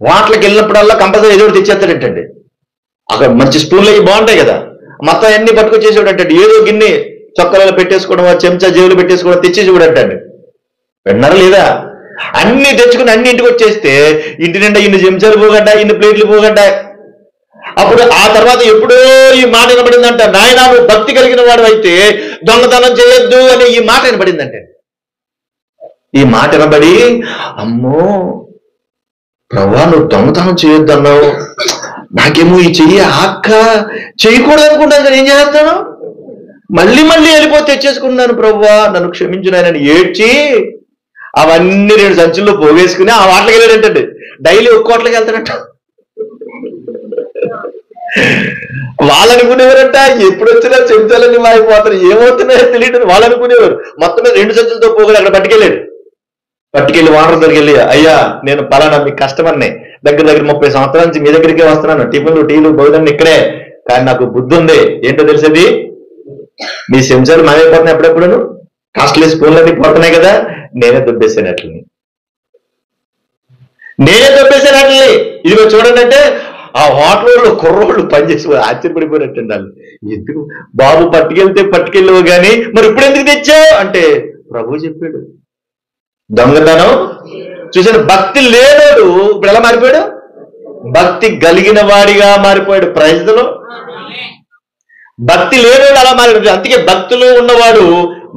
హోటల్కి వెళ్ళినప్పుడల్లా కంపల్సరీ ఏదో ఒకటి తెచ్చేస్తాడటండి. అక్కడ మంచి స్పూన్లు అవి బాగుంటాయి కదా, మొత్తం అన్ని పట్టుకొచ్చేసాడు అంటే ఏదో గిన్నె చొక్కలలో పెట్టేసుకోవడం, చెంచా జేబులు పెట్టేసుకోవడం, తెచ్చేసి కూడా అంటాడు. విన్నారా లేదా? అన్ని తెచ్చుకుని అన్ని ఇంటికి వచ్చేస్తే ఇంటి నిండా ఇన్ని చెంచాలు పోగడ్డా, ఇన్ని ప్లేట్లు పోగడ్డా. అప్పుడు ఆ తర్వాత ఎప్పుడో ఈ మాట వినబడిందంట, నాయనా నువ్వు భక్తి కలిగిన వాడు అయితే దొంగతనం చేయొద్దు అని ఈ మాట వినబడిందంటే. ఈ మాట వినబడి, అమ్మో ప్రభువా నువ్వు దొంగతనం చేయొద్దు అన్నావు, నాకేమో ఈ చెయ్యి ఆక్క చేయకూడదు అనుకుంటాను కదా, ఏం చేస్తాను, మళ్ళీ మళ్ళీ వెళ్ళిపోతే తెచ్చేసుకున్నాను ప్రభువా నన్ను క్షమించున్నానని ఏడ్చి అవన్నీ 2 సంచుల్లో పోగేసుకుని ఆ వాటలకి వెళ్ళాడంటండి. డైలీ ఒక్క వాటలకి వెళ్తాడంట. వాళ్ళు అనుకునేవారంట ఎప్పుడు వచ్చినా చెంచాలన్నీ మారిపోతారు, ఏమవుతున్నాయో తెలియదు వాళ్ళు అనుకునేవారు. మొత్తం 2 సంచులతో పోగలి అక్కడ పట్టుకెళ్ళి వాటర్ దగ్గరికి వెళ్ళి, అయ్యా నేను పలానా మీకు కస్టమర్ని, దగ్గర 30 సంవత్సరాల నుంచి మీ దగ్గరికే వస్తున్నాను, టిఫిన్లు టీలు భోజనం ఇక్కడే, కానీ నాకు బుద్ధి ఉంది. ఏంటో తెలిసేది, మీ చెంచాలు మారిపోతున్నాయి, ఎప్పుడెప్పుడు కాస్ట్లీ స్పూన్లన్నీ పోతున్నాయి కదా, నేనే దొబ్బేసానట్లని. ఇదిగో చూడండి అంటే ఆ హోటల్లో కుర్రోళ్ళు పనిచేసి ఆశ్చర్యపడిపోయినట్టండి. వాళ్ళు ఎందుకు బాబు పట్టుకెళ్ళవు కానీ మరి ఇప్పుడు ఎందుకు తెచ్చావు అంటే ప్రభు చెప్పాడు దొంగతనం చూసాను. భక్తి లేనోడు ఇప్పుడు ఎలా మారిపోయాడు, భక్తి కలిగిన వాడిగా మారిపోయాడు. ప్రైజ్లో భక్తి లేనోడు అలా మారిపోయాడు. అందుకే భక్తులు ఉన్నవాడు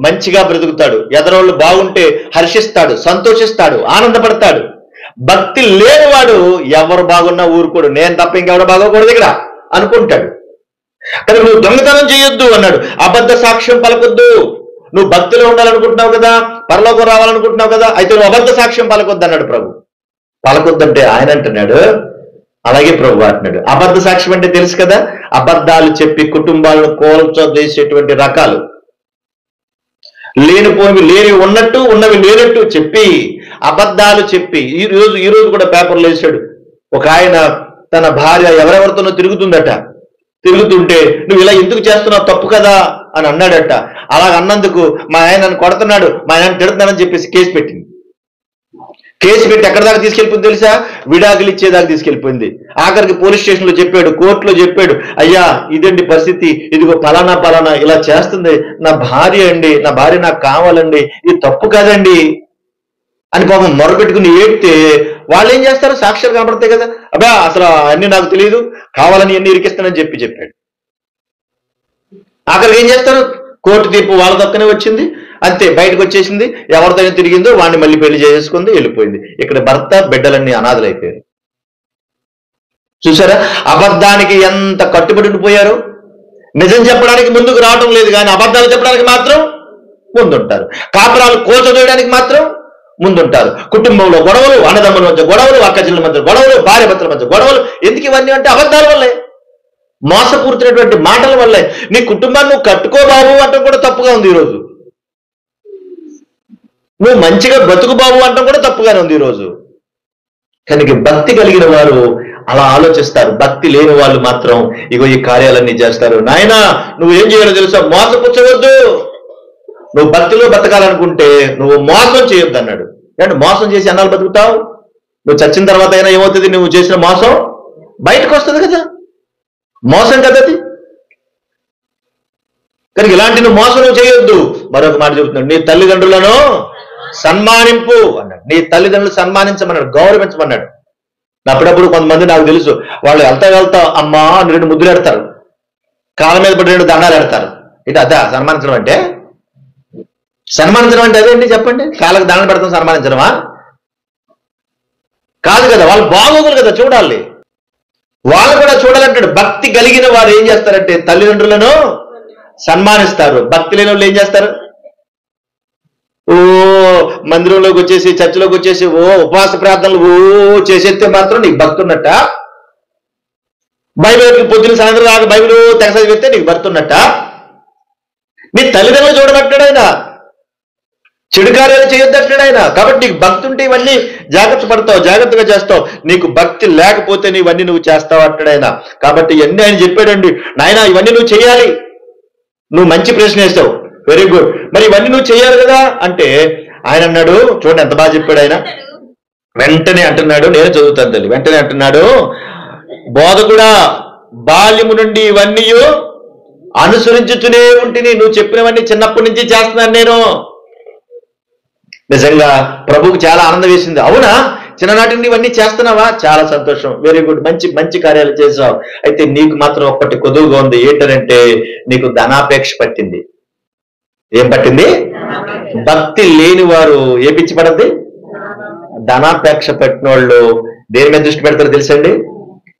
మంచిగా బ్రతుకుతాడు, ఎదరోళ్ళు బాగుంటే హర్షిస్తాడు, సంతోషిస్తాడు, ఆనందపడతాడు. భక్తి లేనివాడు ఎవరు బాగున్నా ఊరుకోడు, నేను తప్ప ఇంకెవరు బాగోకూడదు ఇక్కడ అనుకుంటాడు. కానీ నువ్వు దొంగతనం చేయొద్దు అన్నాడు, అబద్ధ సాక్ష్యం పలకొద్దు. నువ్వు భక్తిలో ఉండాలనుకుంటున్నావు కదా, పరలోకం రావాలనుకుంటున్నావు కదా, అయితే నువ్వు అబద్ధ సాక్ష్యం పలకొద్దు అన్నాడు ప్రభు. పలకొద్దంటే ఆయన అంటున్నాడు, అలాగే ప్రభు అంటున్నాడు. అబద్ధ సాక్ష్యం అంటే తెలుసు కదా, అబద్ధాలు చెప్పి కుటుంబాలను కోల్చొద్దేసేటువంటి రకాలు. లేని ఉన్నట్టు ఉన్నవి లేనట్టు చెప్పి అబద్ధాలు చెప్పి ఈ రోజు కూడా పేపర్లో వేసాడు, ఒక ఆయన తన భార్య ఎవరెవరితోనో తిరుగుతుంటే నువ్వు ఇలా ఎందుకు చేస్తున్నావు తప్పు కదా అని అన్నాడట. అలా అన్నందుకు మా ఆయన నన్ను కొడుతున్నాడు, మా ఆయన తిడుతున్నానని చెప్పేసి కేసు పెట్టి ఎక్కడి దాకా తీసుకెళ్ళిపోయింది తెలుసా, విడాకులు ఇచ్చేదాకా తీసుకెళ్ళిపోయింది. ఆఖరికి పోలీస్ స్టేషన్లో చెప్పాడు, కోర్టులో చెప్పాడు, అయ్యా ఇదండి పరిస్థితి, ఇదిగో పలానా ఇలా చేస్తుంది నా భార్య అండి, నా భార్య నాకు కావాలండి, ఇది తప్పు కాదండి అని పాపం మొరపెట్టుకుని ఏడితే వాళ్ళు ఏం చేస్తారు, సాక్ష్యాలు కనబడతాయి కదా, అబ్బా అసలు అన్ని నాకు తెలియదు, కావాలని ఎన్ని ఇరికిస్తానని చెప్పాడు. ఆఖరికి ఏం చేస్తారు, కోర్టు తీర్పు వాళ్ళ దక్కనే వచ్చింది, అంతే బయటకు వచ్చేసింది, ఎవరితో తిరిగిందో వాడిని మళ్ళీ పెళ్లి చేసుకుంది, వెళ్ళిపోయింది. ఇక్కడ భర్త బిడ్డలన్నీ అనాథలైపోయారు. చూసారా అబద్ధానికి ఎంత కట్టుబడి ఉండిపోయారు. నిజం చెప్పడానికి ముందుకు రావడం లేదు, కానీ అబద్ధాలు చెప్పడానికి మాత్రం ముందుంటారు. కాపురాలు కోల్చదోయడానికి మాత్రం ముందుంటారు. కుటుంబంలో గొడవలు, అన్నదమ్ముల మధ్య గొడవలు, అక్కచెల్లెల మధ్య గొడవలు, భార్య భర్తల మధ్య గొడవలు. ఎందుకు ఇవన్నీ అంటే అబద్ధాల వల్లే, మోసపూర్తినటువంటి మాటల వల్లే. నీ కుటుంబాన్ని నువ్వు కట్టుకో బాబు అంటాం కూడా తప్పుగా ఉంది ఈరోజు. నువ్వు మంచిగా బ్రతుకు బాబు అంటాం కూడా తప్పుగానే ఉంది ఈరోజు. కనుక భక్తి కలిగిన వారు అలా ఆలోచిస్తారు, భక్తి లేని వాళ్ళు మాత్రం ఇగో ఈ కార్యాలన్నీ చేస్తారు. నాయనా నువ్వు ఏం చేయాలో తెలుసా, మోసపుచ్చవద్దు. నువ్వు భక్తిలో బతకాలనుకుంటే నువ్వు మోసం చేయొద్దు అన్నాడు. అంటే మోసం చేసి అన్నాళ్ళు బతుకుతావు, నువ్వు చచ్చిన తర్వాత అయినా ఏమవుతుంది, నువ్వు చేసిన మోసం బయటకు వస్తుంది కదా, మోసం కదా అది. కనుక ఇలాంటి నువ్వు మోసం చేయొద్దు. మరొక మాట చెబుతున్నాడు, నీ తల్లిదండ్రులను సన్మానింపు అన్నాడు. నీ తల్లిదండ్రులు సన్మానించమన్నాడు, గౌరవించమన్నాడు. అప్పుడప్పుడు కొంతమంది నాకు తెలుసు, వాళ్ళు వెళ్తా అమ్మా అని 2 ముద్దులు పెడతారు, కాళ్ళ మీద పడి 2 దండాలు పెడతారు. ఇటు అదే సన్మానించడం అంటే అదేంటి చెప్పండి, కాళ్ళకు దండలు పెడతాం సన్మానించడమా? కాదు కదా, వాళ్ళు బాగోగులు కదా చూడాలి, వాళ్ళు కూడా చూడాలంటాడు. భక్తి కలిగిన వారు ఏం చేస్తారంటే తల్లిదండ్రులను సన్మానిస్తారు. భక్తి లేని వాళ్ళు ఏం చేస్తారు, ఓ మందిరంలోకి వచ్చేసి చర్చిలోకి వచ్చేసి ఓ ఉపవాస ప్రార్థనలు చేసేస్తే మాత్రం నీకు భక్తి ఉన్నట్ట, బైబిల్కి పొద్దున సాయంత్రం దాకా బైబిల్ తెగ చదివితే నీకు భక్తి ఉన్నట్ట. నీ తల్లిదండ్రులు చూడబట్టాడు ఆయన, చెడు కార్యాలు చేయొద్దట్టాడు ఆయన. కాబట్టి నీకు భక్తి ఉంటే ఇవన్నీ జాగ్రత్త పడతావు, జాగ్రత్తగా చేస్తావు. నీకు భక్తి లేకపోతే ఇవన్నీ నువ్వు చేస్తావు అంటాడు ఆయన. కాబట్టి ఇవన్నీ ఆయన చెప్పాడండి, నాయన ఇవన్నీ నువ్వు చేయాలి. నువ్వు మంచి ప్రశ్న వేస్తావు, వెరీ గుడ్, మరి ఇవన్నీ నువ్వు చేయాలి కదా అంటే ఆయన అన్నాడు, చూడండి ఎంత బాగా చెప్పాడు ఆయన. వెంటనే అంటున్నాడు, నేను చదువుతాను తల్లి, వెంటనే అంటున్నాడు, బోధకుడా బాల్యము నుండి ఇవన్నీ అనుసరించుతూనే ఉంటిని. నువ్వు చెప్పినవన్నీ చిన్నప్పటి నుంచి చేస్తున్నాను నేను. నిజంగా ప్రభువుకు చాలా ఆనందం వేసింది. అవునా, చిన్ననాటి నుండి ఇవన్నీ చేస్తున్నావా? చాలా సంతోషం, వెరీ గుడ్, మంచి మంచి కార్యాలు చేసావు. అయితే నీకు మాత్రం ఒక్కటి కొదువుగా ఉంది. ఏంటంటే నీకు ధనాపేక్ష పట్టింది. ఏం పట్టింది? భక్తి లేని వారు ఏ పిచ్చి పడద్ది? ధనాపేక్ష పట్టిన వాళ్ళు దేని మీద దృష్టి పెడతారో తెలుసండి?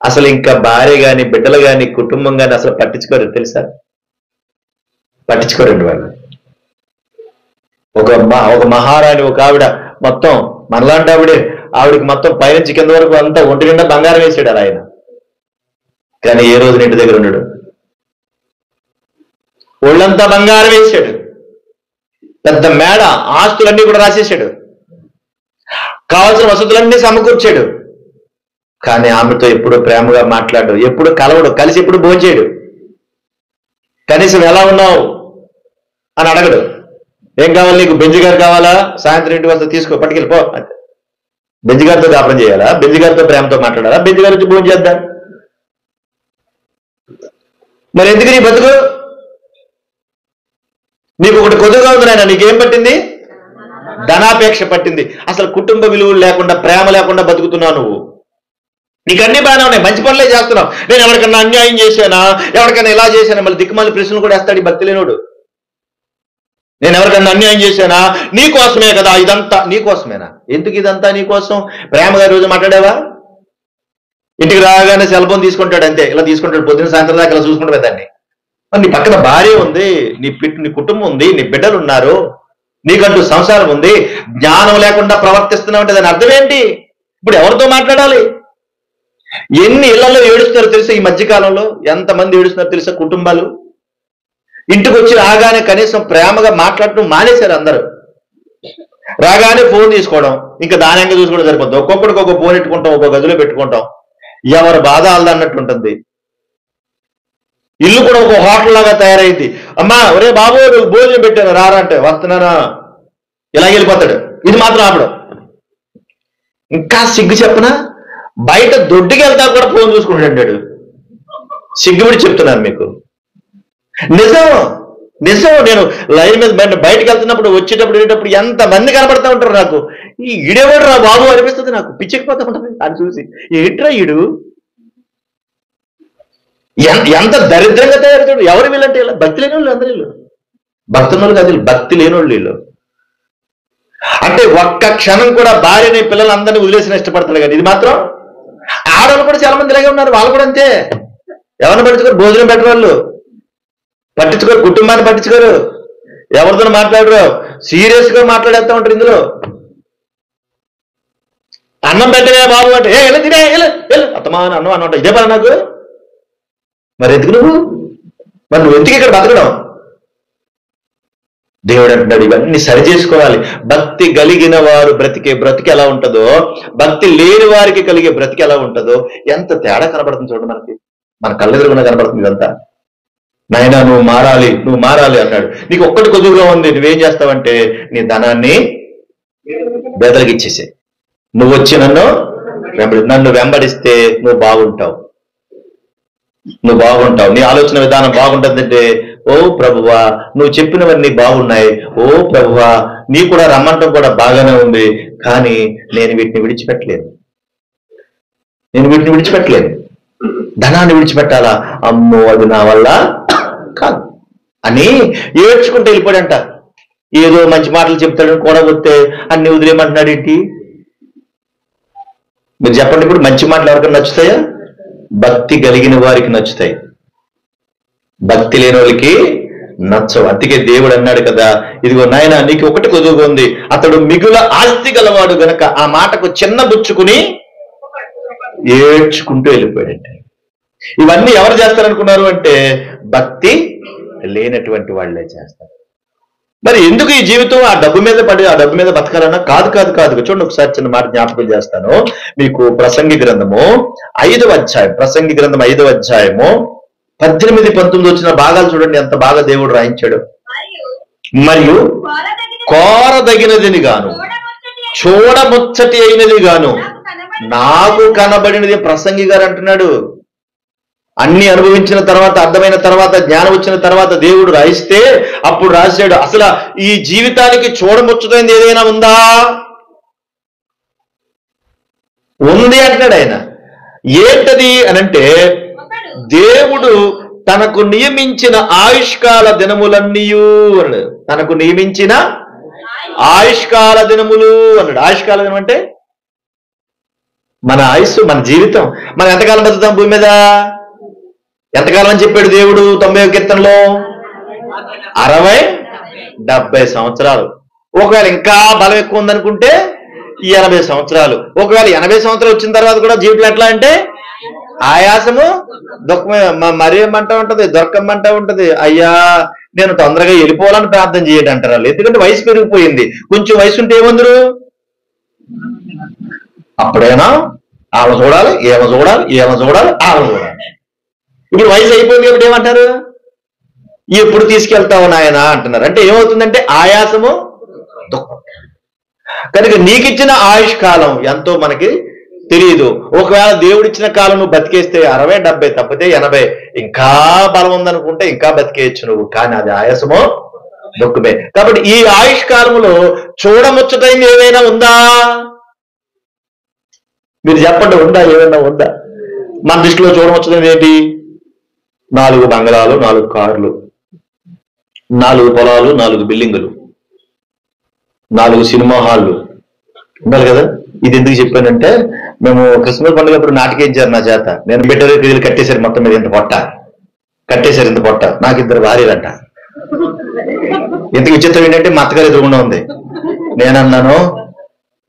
అసలు ఇంకా భార్య గాని, బిడ్డలు గాని, కుటుంబం గాని అసలు పట్టించుకోరు. తెలుసా? పట్టించుకోరండి వాళ్ళు. ఒక మహారాణి, ఒక ఆవిడ, మొత్తం మనలాంటి ఆవిడకి మొత్తం పైనుంచి కింద వరకు అంతా ఒంటి నిండా బంగారం వేసాడు ఆయన. కానీ ఏ రోజు ఇంటి దగ్గర ఉన్నాడు? ఒళ్ళంతా బంగారం వేసాడు, పెద్ద మేడ, ఆస్తులన్నీ కూడా రాసేసాడు, కావాల్సిన వసతులన్నీ సమకూర్చాడు. కానీ ఆమెతో ఎప్పుడు ప్రేమగా మాట్లాడు, ఎప్పుడు కలవడు, కలిసి ఎప్పుడు భోంచేయడు, కనీసం ఎలా ఉన్నావు అని అడగడు. ఏం కావాలి నీకు? బెంజి గారు కావాలా? సాయంత్రం ఇంటికి వస్తే తీసుకో, పట్టుకెళ్ళిపో. బెంజి గారితో కాపురం చేయాలా? బెంజి గారితో ప్రేమతో మాట్లాడాలా? బెంజి గారి నుంచి భోజనం చేద్దాం. మరి ఎందుకు నీ బతుకు? నీకు ఒకటి కొద్దుగా ఉంది నాయన. నీకేం పట్టింది? ధనాపేక్ష పట్టింది. అసలు కుటుంబ విలువలు లేకుండా, ప్రేమ లేకుండా బతుకుతున్నావు నువ్వు. నీకు అన్ని బాగానే ఉన్నాయి, మంచి పనులే చేస్తున్నావు. నేను ఎవరికన్నా అన్యాయం చేశానా, ఎవరికైనా ఇలా చేశానా? మళ్ళీ దిక్కుమాలి ప్రశ్నలు కూడా వేస్తాడు ఈ భక్తి లేనోడు. నేను ఎవరికన్నా అన్యాయం చేశానా? నీకోసమే కదా ఇదంతా. నీకోసమేనా? ఎందుకు ఇదంతా నీకోసం? ప్రేమగా రోజు మాట్లాడావా? ఇంటికి రాగానే సెల్ ఫోన్ తీసుకుంటాడు, అంతే. ఇలా తీసుకుంటాడు, పొద్దున్న సాయంత్రం దాకా ఇలా చూసుకుంటాడు దాన్ని. నీ పక్కన భార్య ఉంది, నీ కుటుంబం ఉంది, నీ బిడ్డలు ఉన్నారు, నీకంటూ సంసారం ఉంది. జ్ఞానం లేకుండా ప్రవర్తిస్తున్నావు అంటే దాని అర్థం ఏంటి? ఇప్పుడు ఎవరితో మాట్లాడాలి? ఎన్ని ఇళ్లలో ఏడుస్తున్నారో తెలుసా? ఈ మధ్యకాలంలో ఎంతమంది ఏడుస్తున్నారో తెలుసా? కుటుంబాలు ఇంటికి వచ్చి రాగానే కనీసం ప్రేమగా మాట్లాడటం మానేశారు అందరూ. రాగానే ఫోన్ తీసుకోవడం, ఇంకా దానంగా చూసుకోవడం సరిపోతుంది. ఒక్కొక్కడికి ఒక ఫోన్ పెట్టుకుంటాం, ఒక్కొక్క గదిలో పెట్టుకుంటాం. ఎవరి బాధ వాళ్ళది అన్నట్టు ఉంటుంది. ఇల్లు కూడా ఒక హోటల్ లాగా తయారైంది. అమ్మా, ఒరే బాబు నువ్వు భోజనం పెట్టాను రారా అంటే వస్తున్నానా, ఇలా వెళ్ళిపోతాడు. ఇది మాత్రం ఆపడం. ఇంకా సిగ్గు చెప్పనా, బయట దొడ్డికి వెళ్తా కూడా ఫోన్ చూసుకుంటాడు. సిగ్గుపడి చెప్తున్నాను మీకు, నిజం నిజం. నేను లైన్ మీద బయటకు వెళ్తున్నప్పుడు, వచ్చేటప్పుడు, వెళ్ళేటప్పుడు ఎంతమంది కనబడతా ఉంటారు నాకు. ఈ ఈడేవాడు రా బాబు అనిపిస్తుంది నాకు. పిచ్చెక్కిపోతా ఉంటుంది అది చూసి. ఏంట్రా ఈడు, ఎంత దరిద్రంగా తయారు. ఎవరు వీళ్ళంటే ఇలా భక్తి లేని వాళ్ళు అందరూ. వీళ్ళు భక్తుల వాళ్ళు కాదు, భక్తి లేని వాళ్ళు వీళ్ళు. అంటే ఒక్క క్షణం కూడా భార్యని, పిల్లలందరినీ వదిలేసిన ఇష్టపడతారు. కానీ ఇది మాత్రం ఆడవాళ్ళు కూడా చాలా మంది ఇలాగే ఉన్నారు. వాళ్ళు కూడా అంతే. ఎవరిని పట్టించుకోరు, భోజనం పెట్టరు వాళ్ళు, పట్టించుకోరు, కుటుంబాన్ని పట్టించుకోరు, ఎవరితో మాట్లాడరు, సీరియస్ గా మాట్లాడేస్తా ఉంటారు. ఇందులో అన్నం పెట్టవే బాబు అంటే ఎలా తినే అత్తమా అన్నం అన్నం ఇదే పని నాకు. మరి ఎందుకు నువ్వు ఎందుకు ఇక్కడ బతకడం? దేవుడు అంటున్నాడు ఇవన్నీ సరి చేసుకోవాలి. భక్తి కలిగిన వారు బ్రతికి ఎలా ఉంటుందో, భక్తి లేని వారికి కలిగే బ్రతికి ఎలా ఉంటుందో ఎంత తేడా కనబడుతుంది చూడండి మనకి. మన కళ్ళెదురుగున కనబడుతుంది ఇదంతా. నాయనా నువ్వు మారాలి అన్నాడు. నీకు ఒక్కటి కొద్దుగా ఉంది, నువ్వేం చేస్తావంటే నీ ధనాన్ని బెదలకి ఇచ్చేసే. నువ్వు వచ్చి నన్ను వెంబడిస్తే నువ్వు బాగుంటావు. నీ ఆలోచన విధానం బాగుంటుందంటే, ఓ ప్రభువా నువ్వు చెప్పినవన్నీ బాగున్నాయి, ఓ ప్రభువా నీ కూడా రమ్మంటం కూడా బాగానే ఉంది, కానీ నేను వీటిని విడిచిపెట్టలేను. ధనాన్ని విడిచిపెట్టాలా? అమ్మో అది నా వల్ల కాదు అని ఏడ్చుకుంటూ వెళ్ళిపోయాడంట. ఏదో మంచి మాటలు చెప్తాడు కూడా వస్తే అన్ని వదిలేయమంటున్నాడు ఏంటి? మీరు చెప్పండి, ఇప్పుడు మంచి మాటలు ఎవరికైనా నచ్చుతాయా? భక్తి కలిగిన వారికి నచ్చుతాయి, భక్తి లేని వాళ్ళకి నచ్చవు. అందుకే దేవుడు అన్నాడు కదా, ఇదిగో నాయన నీకు ఒకటి కొదువుగా ఉంది, అతడు మిగుల ఆస్తి గలవాడు గనక. ఆ మాటకు చిన్న బుచ్చుకుని ఏడ్చుకుంటూ వెళ్ళిపోయాడంటే. ఇవన్నీ ఎవరు చేస్తారనుకున్నారు అంటే భక్తి లేనటువంటి వాళ్ళే చేస్తారు. మరి ఎందుకు ఈ జీవితం ఆ డబ్బు మీద పడి ఆ డబ్బు మీద బతకాలన్నా? కాదు. చూడండి ఒకసారి చిన్న మాట జ్ఞాపకం చేస్తాను మీకు. ప్రసంగి గ్రంథము 5వ అధ్యాయం, 5వ అధ్యాయము 18-19 వచ్చిన భాగాలు చూడండి ఎంత బాగా దేవుడు రాయించాడు. మరియు కోరదగినదిని గాను చూడముచ్చటి అయినది గాను నాకు కనబడినది. ప్రసంగి గారు అంటున్నాడు, అన్ని అనుభవించిన తర్వాత, అర్థమైన తర్వాత, జ్ఞానం వచ్చిన తర్వాత దేవుడు రాయిస్తే అప్పుడు రాశాడు, అసలు ఈ జీవితానికి చూడముచ్చటైంది ఏదైనా ఉందా? ఉంది అంటాడు ఆయన. ఏంటది అనంటే, దేవుడు తనకు నియమించిన ఆయుష్కాల దినములన్నీయు అన్నాడు. తనకు నియమించిన ఆయుష్కాల దినములు అన్నాడు. ఆయుష్కాల దినం అంటే మన ఆయుస్సు, మన జీవితం. మనం ఎంతకాలం బతుకుతాం భూమి మీద? ఎంతకాలం అని చెప్పాడు దేవుడు 90వ కీర్తనలో? 60-70 సంవత్సరాలు. ఒకవేళ ఇంకా బలం ఎక్కువ ఉందనుకుంటే 80 సంవత్సరాలు. ఒకవేళ 80 సంవత్సరాలు వచ్చిన తర్వాత కూడా జీవితం ఎట్లా అంటే ఆయాసము, దుఃఖమే, మరేమంటా ఉంటది, దొరకమ్మంటా ఉంటది. అయ్యా నేను తొందరగా వెళ్ళిపోవాలని ప్రార్థన చేయడం అంటారు వాళ్ళు. ఎందుకంటే వయసు పెరిగిపోయింది. కొంచెం వయసు ఉంటే ఏమందరు అప్పుడైనా ఆమె చూడాలి, ఏమ చూడాలి, ఏమ చూడాలి, ఆమె చూడాలి. ఇప్పుడు వయసు అయిపోయింది కాబట్టి ఏమంటారు? ఎప్పుడు తీసుకెళ్తావు నాయన అంటున్నారు. అంటే ఏమవుతుందంటే ఆయాసము, దుఃఖం. కనుక నీకిచ్చిన ఆయుష్ కాలం ఎంతో మనకి తెలియదు. ఒకవేళ దేవుడిచ్చిన కాలం నువ్వు బతికేస్తే 60-70, తప్పితే 80, ఇంకా బలం ఉందనుకుంటే ఇంకా బతికేయచ్చు నువ్వు. కానీ అది ఆయాసమో దుఃఖమే. కాబట్టి ఈ ఆయుష్ కాలంలో చూడముచ్చటైంది ఏమైనా ఉందా? మీరు చెప్పండి, ఉందా? ఏమైనా ఉందా? మన దృష్టిలో చూడముచ్చటైంది ఏంటి? 4 బంగళాలు, 4 కార్లు, 4 పొలాలు, 4 బిల్డింగులు, 4 సినిమా హాళ్ళు ఉండాలి కదా. ఇది ఎందుకు చెప్పానంటే, మేము క్రిస్మస్ పండుగ అప్పుడు నాటకేయించారు నా చేత. నేను బిడ్డలు క్రియలు కట్టేశారు, మొత్తం మీద ఇంత పొట్ట కట్టేశారు, ఇంత పొట్ట. నాకు 2 భార్యలంట. ఇంతకు విచిత్రం ఏంటంటే మా అత్తగారు ఎదురుగుండా ఉంది. నేనన్నాను,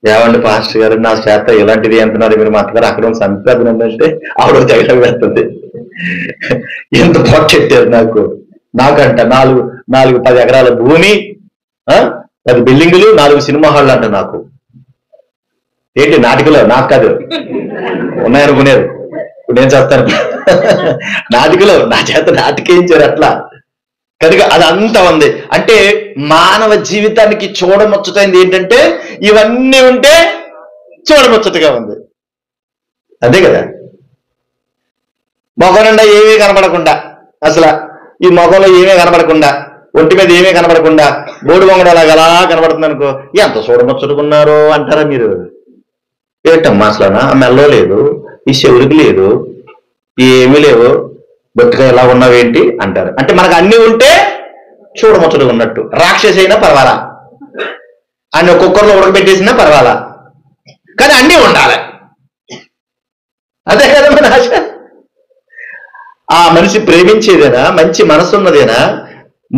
ఏమండి పాస్టర్ గారు నా చేత ఇలాంటిది అంటున్నారు మీరు, మా అత్తగారు అక్కడ సంపాదన అంటే ఆవిడ జగడ పెడుతుంది. ఎంత పొట్టెట్టారు నాకంట 4-10 ఎకరాల భూమి, 10 బిల్డింగులు, 4 సినిమా హాళ్ళు అంట. నాకు ఏంటి నాటికలో? నాకు కాదు, ఉన్నాయనుకునేది. ఇప్పుడు నేను చేస్తాను నాటికలో నా చేత నాటికేయించారు అట్లా. కనుక అదంతా ఉంది. అంటే మానవ జీవితానికి చూడముచ్చటైంది ఏంటంటే ఇవన్నీ ఉంటే చూడముచ్చటగా ఉంది. అదే కదా. మొగ నిండా ఏమీ కనబడకుండా, అసలు ఈ మొగంలో ఏమీ కనబడకుండా, ఒంటి మీద ఏమీ కనబడకుండా బోడు బొంగడలాగా అలా కనబడుతుంది అనుకో, ఎంత చూడముచ్చటుకున్నారో అంటారా మీరు? ఏంటమ్మా అసలు మెల్లో లేదు, ఈ చెవురికి లేదు, ఏమీ లేవు, బొత్తిగా ఎలా ఉన్నావేంటి అంటారు. అంటే మనకు అన్ని ఉంటే చూడముచ్చట ఉన్నట్టు. రాక్షసి అయినా పర్వాలా, అన్ని కుక్కర్లో ఉడకబెట్టేసినా పర్వాలా, కానీ అన్నీ ఉండాలి. అదే కదా మన ఆశ. ఆ మనిషి ప్రేమించేదేనా, మంచి మనసు ఉన్నదేనా,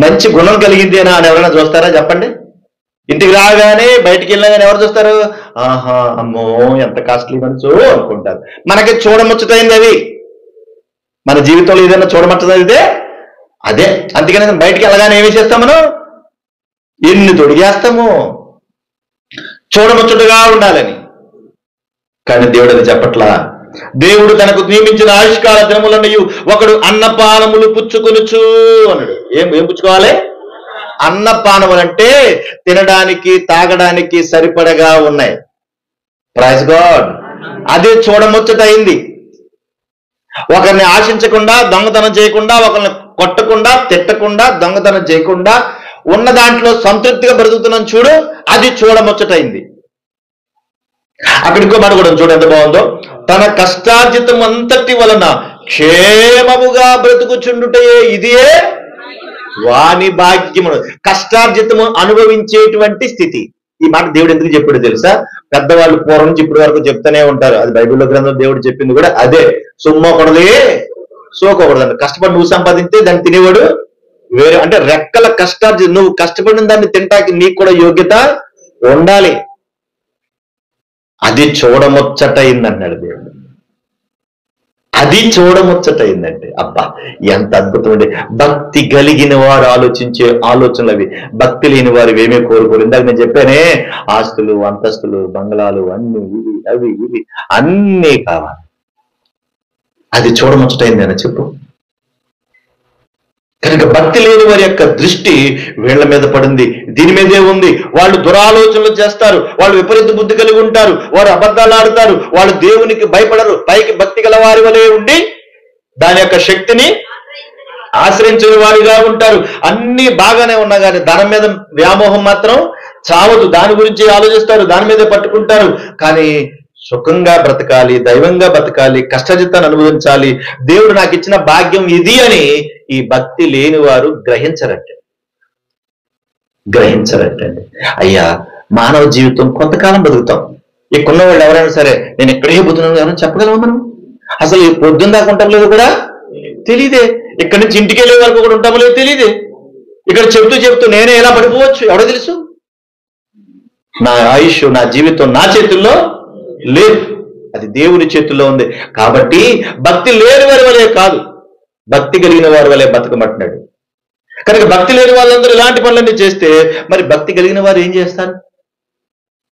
మంచి గుణం కలిగిందేనా అని ఎవరైనా చూస్తారా చెప్పండి? ఇంటికి రాగానే బయటికి వెళ్ళినా కానీ ఎవరు చూస్తారు? ఆహా, అమ్మో ఎంత కాస్ట్లీ మనసు అనుకుంటారు. మనకి చూడముచ్చటైంది అవి. మన జీవితంలో ఏదైనా చూడముచ్చటైతే అదే. అందుకని బయటికి వెళ్ళగానే ఏమి చేస్తాం మనం? ఎన్ని తొడిగేస్తాము చూడముచ్చటగా ఉండాలని. కానీ దేవుడు అది చెప్పట్లా. దేవుడు తనకు నియమించిన ఆయుష్కాల దినములన్నయు ఒకడు అన్నపానములు పుచ్చుకొనుచు అన్నాడు. ఏం పుచ్చుకోవాలి? అన్నపానములు అంటే తినడానికి తాగడానికి సరిపడగా ఉన్నాయి. Praise God. అదే చూడముచ్చటైంది. ఒకరిని ఆశించకుండా, దొంగతనం చేయకుండా, ఒకరిని కొట్టకుండా, తిట్టకుండా, దొంగతనం చేయకుండా ఉన్న దాంట్లో సంతృప్తిగా బ్రతుకుతున్నాం చూడు, అది చూడముచ్చటైంది. అక్కడ ఇంకో మాట కూడా చూడు ఎంత బాగుందో. తన కష్టార్జితం అంతటి వలన క్షేమముగా బ్రతుకుచుండుటయే ఇదే వాని భాగ్యమును. కష్టార్జితము అనుభవించేటువంటి స్థితి. ఈ మాట దేవుడు ఎందుకు చెప్పాడు తెలుసా? పెద్దవాళ్ళు పూర్వం నుంచి ఇప్పటి వరకు చెప్తూనే ఉంటారు. అది బైబిల్లో గ్రంథం దేవుడు చెప్పింది కూడా అదే. సొమ్మకూడదే సోకూడదు. కష్టపడి నువ్వు సంపాదింస్తే దాన్ని తినేవాడు వేరే. అంటే రెక్కల కష్టార్జితం. నువ్వు కష్టపడిన దాన్ని తింటాకి నీకు కూడా యోగ్యత ఉండాలి. అది చూడముచ్చటైంది అన్నాడు దేవుడు. అది చూడముచ్చటైందండి. అబ్బా ఎంత అద్భుతం అండి. భక్తి కలిగిన వారు ఆలోచించే ఆలోచనలు అవి. భక్తి లేని వారు ఏమీ కోరుకోరు. ఇందాక నేను చెప్పానే, ఆస్తులు, అంతస్తులు, బంగ్లాలు, అన్ని ఇవి అవి ఇవి అన్నీ కావాలి. అది చూడముచ్చటైంది అని చెప్పు. కనుక భక్తి లేని వారి యొక్క దృష్టి వీళ్ల మీద పడింది. దీని మీదే ఉంది. వాళ్ళు దురాలోచనలు చేస్తారు, వాళ్ళు విపరీత బుద్ధి కలిగి ఉంటారు, వారు అబద్ధాలు ఆడుతారు, వాళ్ళు దేవునికి భయపడరు, పైకి భక్తి గల వారి వలె ఉండి దాని యొక్క శక్తిని ఆశ్రయించిన వారిగా ఉంటారు. అన్ని బాగానే ఉన్నా కానీ ధనం మీద వ్యామోహం మాత్రం చావదు. దాని గురించి ఆలోచిస్తారు, దాని మీదే పట్టుకుంటారు. కానీ సుఖంగా బ్రతకాలి, దైవంగా బ్రతకాలి, కష్టజితాన్ని అనుభవించాలి, దేవుడు నాకు ఇచ్చిన భాగ్యం ఇది అని ఈ భక్తి లేని వారు గ్రహించరండి. అయ్యా, మానవ జీవితం కొంతకాలం బతుకుతాం. ఇక్కడున్న వాళ్ళు ఎవరైనా సరే నేను ఎక్కడే బతుకున్నాను ఎవరైనా చెప్పగలమా మనం? అసలు పొద్దున్న దాకా ఉంటాం లేదు కూడా తెలియదే. ఇక్కడి నుంచి ఇంటికి వెళ్ళే వరకు కూడా ఉంటామో లేదో తెలియదే. ఇక్కడ చెప్తూ నేనే ఎలా పడిపోవచ్చు ఎవడో తెలుసు? నా ఆయుష్, నా జీవితం నా చేతుల్లో లేదు, అది దేవుని చేతుల్లో ఉంది. కాబట్టి భక్తి లేని వారి వలే కాదు, భక్తి కలిగిన వారి వలే బతకమంటున్నాడు. కనుక భక్తి లేని వాళ్ళందరూ ఇలాంటి పనులన్నీ చేస్తే మరి భక్తి కలిగిన వారు ఏం చేస్తారు?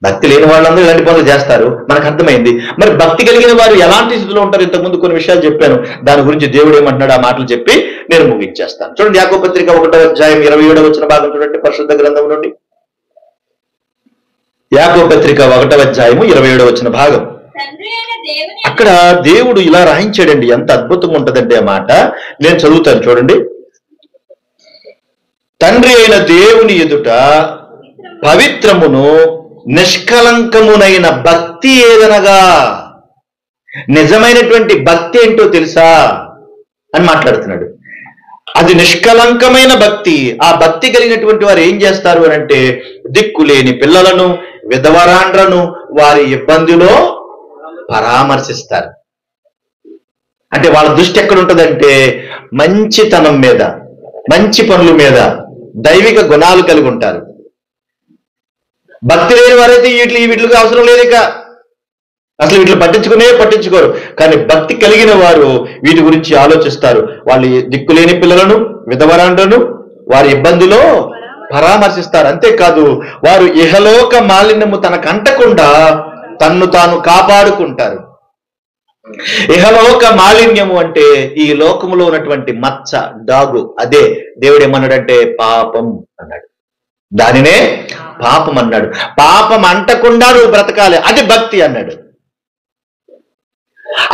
భక్తి లేని వాళ్ళందరూ ఇలాంటి పనులు చేస్తారు, మనకు అర్థమైంది. మరి భక్తి కలిగిన వారు ఎలాంటి స్థితిలో ఉంటారు? ఇంతకుముందు కొన్ని విషయాలు చెప్పాను, దాని గురించి దేవుడు ఏమంటున్నాడు ఆ మాటలు చెప్పి నేను ముగించేస్తాను. చూడండి, యాకోబు పత్రిక 1వ అధ్యాయం 27వ వచన భాగం చూడండి, పరిశుద్ధ గ్రంథం నుండి. యాకోబు పత్రిక 1వ అధ్యాయము 27వ వచన భాగం. అక్కడ దేవుడు ఇలా రాయించాడండి, ఎంత అద్భుతంగా ఉంటదండి ఆ మాట. నేను చదువుతాను చూడండి. తండ్రి అయిన దేవుని ఎదుట పవిత్రమును నిష్కలంకమునైన భక్తి ఏదనగా, నిజమైనటువంటి భక్తి ఏంటో తెలుసా అని మాట్లాడుతున్నాడు. అది నిష్కలంకమైన భక్తి. ఆ భక్తి కలిగినటువంటి వారు ఏం చేస్తారు అని అంటే, దిక్కులేని పిల్లలను, విధవరాండ్రను వారి ఇబ్బందిలో పరామర్శిస్తారు. అంటే వాళ్ళ దృష్టి ఎక్కడ ఉంటుందంటే మంచితనం మీద, మంచి పనుల మీద, దైవిక గుణాలు కలిగి ఉంటారు. భక్తి లేని వారైతే వీటికి అవసరం లేదు, ఇక అసలు వీటిని పట్టించుకోరు. కానీ భక్తి కలిగిన వారు వీటి గురించి ఆలోచిస్తారు. వాళ్ళు దిక్కులేని పిల్లలను, విధవరాండ్రను వారి ఇబ్బందిలో పరామర్శిస్తారు. అంతేకాదు వారు ఇహలోక మాలిన్యము తనకు అంటకుండా తన్ను తాను కాపాడుకుంటారు. ఇహలోక మాలిన్యము అంటే ఈ లోకములో ఉన్నటువంటి మచ్చ, డాగు. అదే దేవుడు ఏమన్నాడంటే పాపం అన్నాడు. దానినే పాపం అన్నాడు. పాపం అంటకుండా నువ్వు బ్రతకాలి, అది భక్తి అన్నాడు.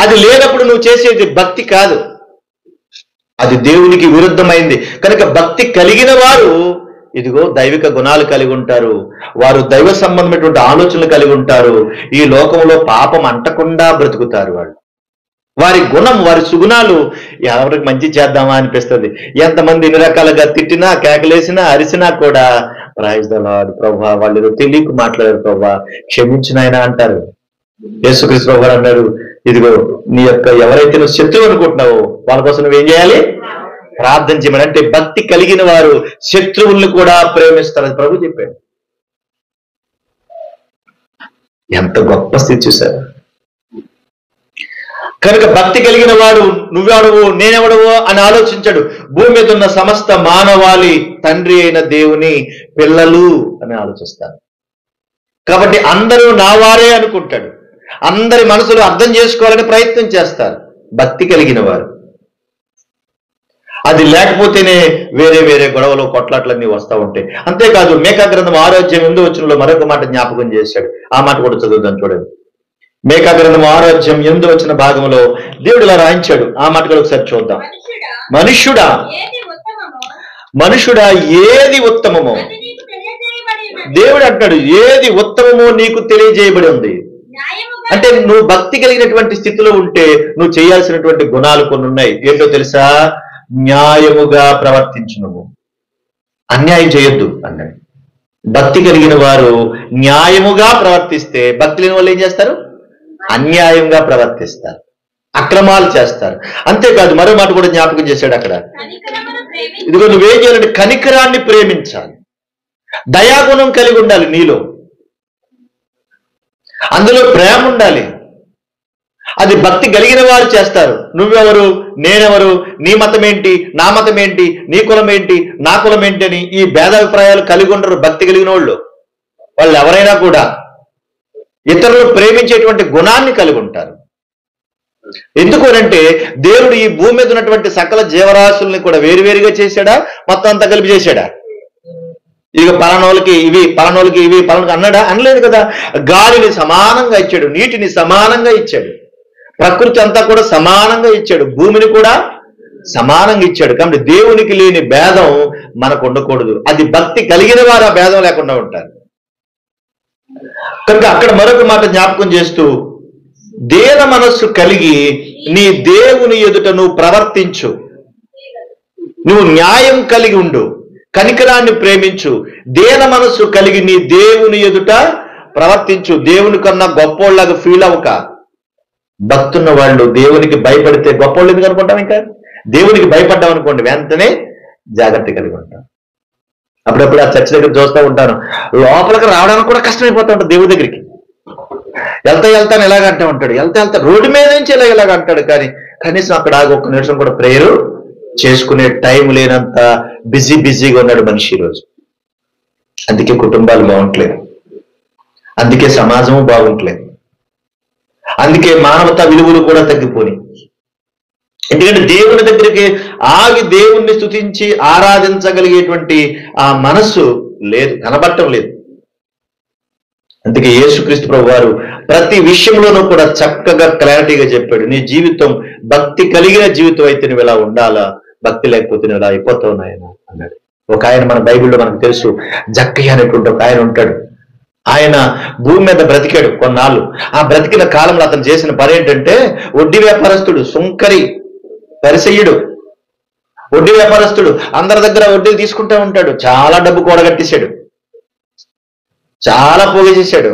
అది లేనప్పుడు నువ్వు చేసేది భక్తి కాదు, అది దేవునికి విరుద్ధమైంది. కనుక భక్తి కలిగిన వారు ఇదిగో దైవిక గుణాలు కలిగి ఉంటారు, వారు దైవ సంబంధమైనటువంటి ఆలోచనలు కలిగి ఉంటారు. ఈ లోకంలో పాపం అంటకుండా బ్రతుకుతారు. వారి గుణం, వారి సుగుణాలు ఎవరికి మంచి చేద్దామా అనిపిస్తుంది. ఎంతమంది ఎన్ని రకాలుగా తిట్టినా, కేకలేసినా, అరిసినా కూడా ప్రైజ్ ద లార్డ్ ప్రభువా, వాళ్ళు ఏదో తెలియక మాట్లాడారు ప్రభువా, క్షమించిన ఆయన అంటారు. యేసుక్రీస్తు ప్రభువు అన్నాడు, ఇదిగో నీ యొక్క ఎవరైతే నువ్వు శత్రువు అనుకుంటున్నావో వాళ్ళ కోసం నువ్వేం చేయాలి? ప్రార్థన చేయమని. అంటే భక్తి కలిగిన వారు శత్రువుల్ని కూడా ప్రేమిస్తారు, అది ప్రభు చెప్పాడు. ఎంత గొప్ప స్థితి చూశారు. కనుక భక్తి కలిగిన వాడు నువ్వెవడవో నేనెవడవో అని ఆలోచించాడు. భూమి మీద ఉన్న సమస్త మానవాళి తండ్రి అయిన దేవుని పిల్లలు అని ఆలోచిస్తాడు. కాబట్టి అందరూ నా వారే అనుకుంటాడు. అందరి మనసులు అర్థం చేసుకోవాలని ప్రయత్నం చేస్తారు భక్తి కలిగిన వారు. అది లేకపోతేనే వేరే వేరే గొడవలు, కొట్లాట్లన్నీ వస్తూ ఉంటాయి. అంతేకాదు మేకా గ్రంథం 6వ అధ్యాయం 8వ వచనంలో మరొక మాట జ్ఞాపకం చేశాడు. ఆ మాట కూడా చదువుదాం చూడండి. మేకా గ్రంథం 6వ అధ్యాయం 8వ వచన భాగంలో దేవుడు ఇలా రాయించాడు. ఆ మాట కూడా ఒకసారి చూద్దాం. మనుషుడా ఏది ఉత్తమమో, దేవుడు అంటాడు ఏది ఉత్తమమో నీకు తెలియజేయబడి ఉంది. అంటే నువ్వు భక్తి కలిగినటువంటి స్థితిలో ఉంటే నువ్వు చేయాల్సినటువంటి గుణాలు కొన్ని ఉన్నాయి. ఏంటో తెలుసా? న్యాయముగా ప్రవర్తించును, అన్యాయం చేయొద్దు అన్నాడు. భక్తి కలిగిన వారు న్యాయముగా ప్రవర్తిస్తే, భక్తి లేని వాళ్ళు ఏం చేస్తారు? అన్యాయంగా ప్రవర్తిస్తారు, అక్రమాలు చేస్తారు. అంతేకాదు మరో మాట కూడా జ్ఞాపకం చేశాడు అక్కడ. ఇదిగో నువ్వేం చేయాలంటే కనికరాన్ని ప్రేమించాలి, దయాగుణం కలిగి ఉండాలి నీలో, అందులో ప్రేమ ఉండాలి. అది భక్తి కలిగిన వారు చేస్తారు. నువ్వెవరు, నేనెవరు, నీ మతం ఏంటి, నా మతం ఏంటి, నీ కులం ఏంటి, నా కులం ఏంటి అని ఈ భేదాభిప్రాయాలు కలిగి ఉండరు భక్తి కలిగిన వాళ్ళు ఎవరైనా కూడా ఇతరులు ప్రేమించేటువంటి గుణాన్ని కలిగి ఉంటారు. ఎందుకు అంటే దేవుడు ఈ భూమి మీద ఉన్నటువంటి సకల జీవరాశుల్ని కూడా వేరువేరుగా చేశాడా, మొత్తం అంతా కలిపి చేశాడా? ఇక పలానోళ్ళకి ఇవి, పలానోళ్ళకి ఇవి, పలానోళ్ళకి అన్నాడా? అనలేదు కదా. గాలిని సమానంగా ఇచ్చాడు, నీటిని సమానంగా ఇచ్చాడు. ప్రకృతి అంతా కూడా సమానంగా ఇచ్చాడు, భూమిని కూడా సమానంగా ఇచ్చాడు. కాబట్టి దేవునికి లేని భేదం మనకు ఉండకూడదు. అది భక్తి కలిగిన వారు ఆ భేదం లేకుండా ఉంటారు. కనుక అక్కడ మరొక మాట జ్ఞాపకం చేస్తూ, దీన మనస్సు కలిగి నీ దేవుని ఎదుట నువ్వు ప్రవర్తించు, నువ్వు న్యాయం కలిగి ఉండు, కనికరాన్ని ప్రేమించు, దీన మనస్సు కలిగి నీ దేవుని ఎదుట ప్రవర్తించు. దేవుని కన్నా గొప్పోళ్ళగా ఫీల్ అవ్వక. భక్తున్న వాళ్ళు దేవునికి భయపడితే గొప్పోళ్ళు ఎందుకు అనుకుంటాం? ఇంకా దేవునికి భయపడ్డాం అనుకోండి, వెంటనే జాగ్రత్త కలిగి ఉంటాం. అప్పుడప్పుడు ఆ చర్చ దగ్గర చూస్తూ ఉంటాను, లోపలికి రావడానికి కూడా కష్టమైపోతూ ఉంటుంది. దేవుడి దగ్గరికి వెళ్తాను ఎలాగంటూ ఉంటాడు, వెళ్తా రోడ్డు మీద నుంచి ఇలాగ అంటాడు. కానీ కనీసం అక్కడ ఆగి ఒక్క నిమిషం కూడా ప్రేయరు చేసుకునే టైం లేనంత బిజీగా ఉన్నాడు మనిషి ఈరోజు. అందుకే కుటుంబాలు బాగుంటలేదు, అందుకే సమాజము బాగుంటలేదు, అందుకే మానవతా విలువలు కూడా తగ్గిపోయి. ఎందుకంటే దేవుని దగ్గరికి ఆగి దేవుణ్ణి స్తుతించి ఆరాధించగలిగేటువంటి ఆ మనస్సు లేదు, కనబడటం లేదు. అందుకే యేసుక్రీస్తు ప్రభు వారు ప్రతి విషయంలోనూ కూడా చక్కగా క్లారిటీగా చెప్పాడు, నీ జీవితం భక్తి కలిగిన జీవితం అయితే నువ్వు ఇలా ఉండాలా, భక్తి లేకపోతే నువ్వు ఇలా అయిపోతావు నాయన అన్నాడు. ఒక ఆయన మన బైబిల్లో మనకు తెలుసు, జక్కయ్య అనేటువంటి ఒక ఆయన ఉంటాడు. ఆయన భూమి మీద బ్రతికాడు కొన్నాళ్ళు. ఆ బ్రతికిన కాలంలో అతను చేసిన పని ఏంటంటే, వడ్డీ వ్యాపారస్తుడు, సుంకరి, పరిసయ్యుడు, వడ్డీ వ్యాపారస్తుడు. అందరి దగ్గర వడ్డీలు తీసుకుంటూ ఉంటాడు. చాలా డబ్బు కూడగట్టేశాడు, చాలా పోగు చేశాడు.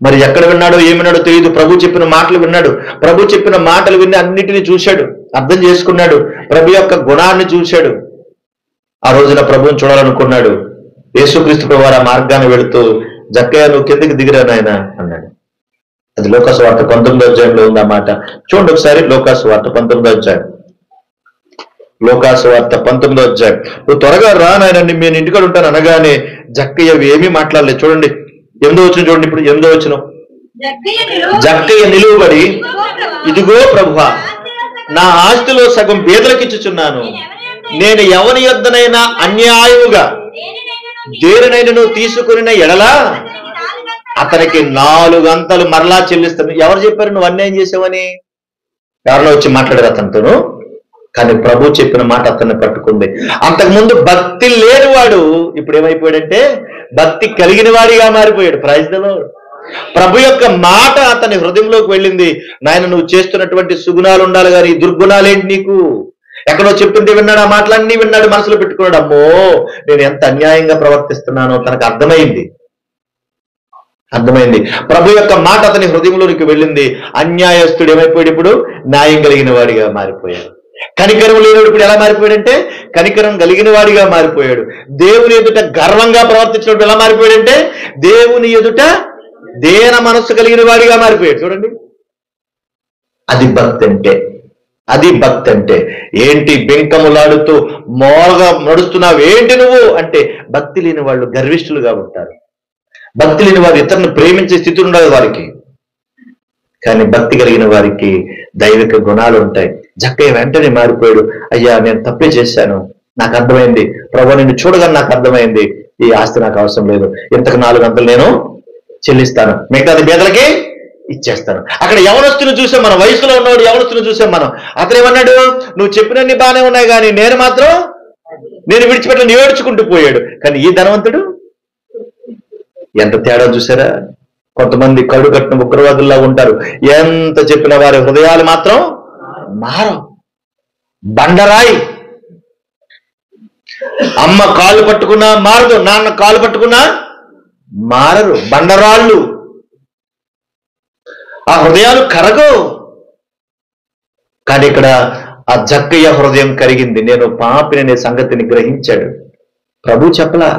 మరి ఎక్కడ విన్నాడో ఏమిన్నాడో తెలియదు. ప్రభు చెప్పిన మాటలు విన్నాడు. ప్రభు చెప్పిన మాటలు విని అన్నిటినీ చూశాడు, అర్థం చేసుకున్నాడు, ప్రభు యొక్క గుణాన్ని చూశాడు. ఆ రోజున ప్రభువుని చూడాలనుకున్నాడు. యేసుక్రీస్తు ప్రభు వారు ఆ మార్గాన్ని వెళుతూ, జక్కయ్య నువ్వు కిందకి దిగిరా నాయన అన్నాడు. అది లోకాసు వార్త 19వ అధ్యాయంలో ఉంది ఆ మాట. చూడండి ఒకసారి, లోకాసు వార్త 19వ అధ్యాయం. లోకాసు వార్త 19వ అధ్యాయం. నువ్వు త్వరగా రా నాయన, నేను ఇంటికాడ ఉంటాను అనగానే జక్కయ్య ఏమీ మాట్లాడలేదు. చూడండి 8వ వచనం చూడండి. ఇప్పుడు 8వ వచనం, జక్కయ్య నిలువబడి, ఇదిగో ప్రభువా, నా ఆస్తిలో సగం బీదలకిచ్చుచున్నాను. నేను ఎవరి యొద్దనైనా అన్యాయముగా దేనినైనా తీసుకుని ఎడలా అతనికి 4 అంతలు మరలా చెల్లిస్తాను. ఎవరు చెప్పారు నువ్వు అన్యాయం చేసావని? ఎవరిలో వచ్చి మాట్లాడారు అతనితోను? కానీ ప్రభు చెప్పిన మాట అతన్ని పట్టుకుంది. అంతకుముందు భక్తి లేనివాడు ఇప్పుడు ఏమైపోయాడంటే భక్తి కలిగిన వాడిగా మారిపోయాడు. Praise the lord. ప్రభు యొక్క మాట అతని హృదయంలోకి వెళ్ళింది. నాయన నువ్వు చేస్తున్నటువంటి సుగుణాలు ఉండాలి కానీ ఈ దుర్గుణాలేంటి నీకు? ఎక్కడో చెప్తుంటే విన్నాడు, ఆ మాటలన్నీ విన్నాడు, మనసులో పెట్టుకున్నాడు. అమ్మో నేను ఎంత అన్యాయంగా ప్రవర్తిస్తున్నానో తనకు అర్థమైంది. ప్రభు యొక్క మాట అతని హృదయంలోనికి వెళ్ళింది. అన్యాయస్తుడు ఏమైపోయాడు? ఇప్పుడు న్యాయం కలిగిన వాడిగా మారిపోయాడు. కనికరం లేనివాడు ఇప్పుడు ఎలా మారిపోయాడంటే కనికరం కలిగిన వాడిగా మారిపోయాడు. దేవుని ఎదుట గర్వంగా ప్రవర్తించినప్పుడు ఎలా మారిపోయాడంటే దేవుని ఎదుట దేన మనస్సు కలిగిన వాడిగా మారిపోయాడు. చూడండి, అది భక్తి అంటే ఏంటి? బెంకములాడుతూ మోరగా నడుస్తున్నావు ఏంటి నువ్వు అంటే, భక్తి లేని వాళ్ళు గర్విష్ఠులుగా ఉంటారు. భక్తి లేని వారు ఇతరులను ప్రేమించే స్థితి ఉండదు వారికి. కానీ భక్తి కలిగిన వారికి దైవిక గుణాలు ఉంటాయి. జక్కయ్య వెంటనే మారిపోయాడు. అయ్యా నేను తప్పే చేశాను, నాకు అర్థమైంది ప్రభు, నిన్ను చూడగానే నాకు అర్థమైంది, ఈ ఆస్తి నాకు అవసరం లేదు, ఇంతకు 4 అంతలు నేను చెల్లిస్తాను, మిగతాది పేదలకి ఇచ్చేస్తాను. అక్కడ యవనస్తుని చూసాం మనం, వయసులో ఉన్నవాడు యవనస్తుని చూసాం మనం. అతను ఏమన్నాడు? నువ్వు చెప్పినన్ని బాగానే ఉన్నాయి కానీ నేను విడిచిపెట్టని ఏడ్చుకుంటూ పోయాడు. కానీ ఈ ధనవంతుడు ఎంత తేడా చూసారా? కొంతమంది కడు కట్టిన ఉగ్రవాదుల్లా ఉంటారు. ఎంత చెప్పిన వారి హృదయాలు మాత్రం మారం. బండరాయి. అమ్మ కాళ్ళు పట్టుకున్నా మారదు, నాన్న కాళ్ళు పట్టుకున్నా మారరు. బండరాళ్ళు. ఆ హృదయాలు కరగవు. కానీ ఇక్కడ ఆ జక్కయ్య హృదయం కరిగింది. నేను పాపిని అనే సంగతిని గ్రహించాడు. ప్రభు చెప్పలా,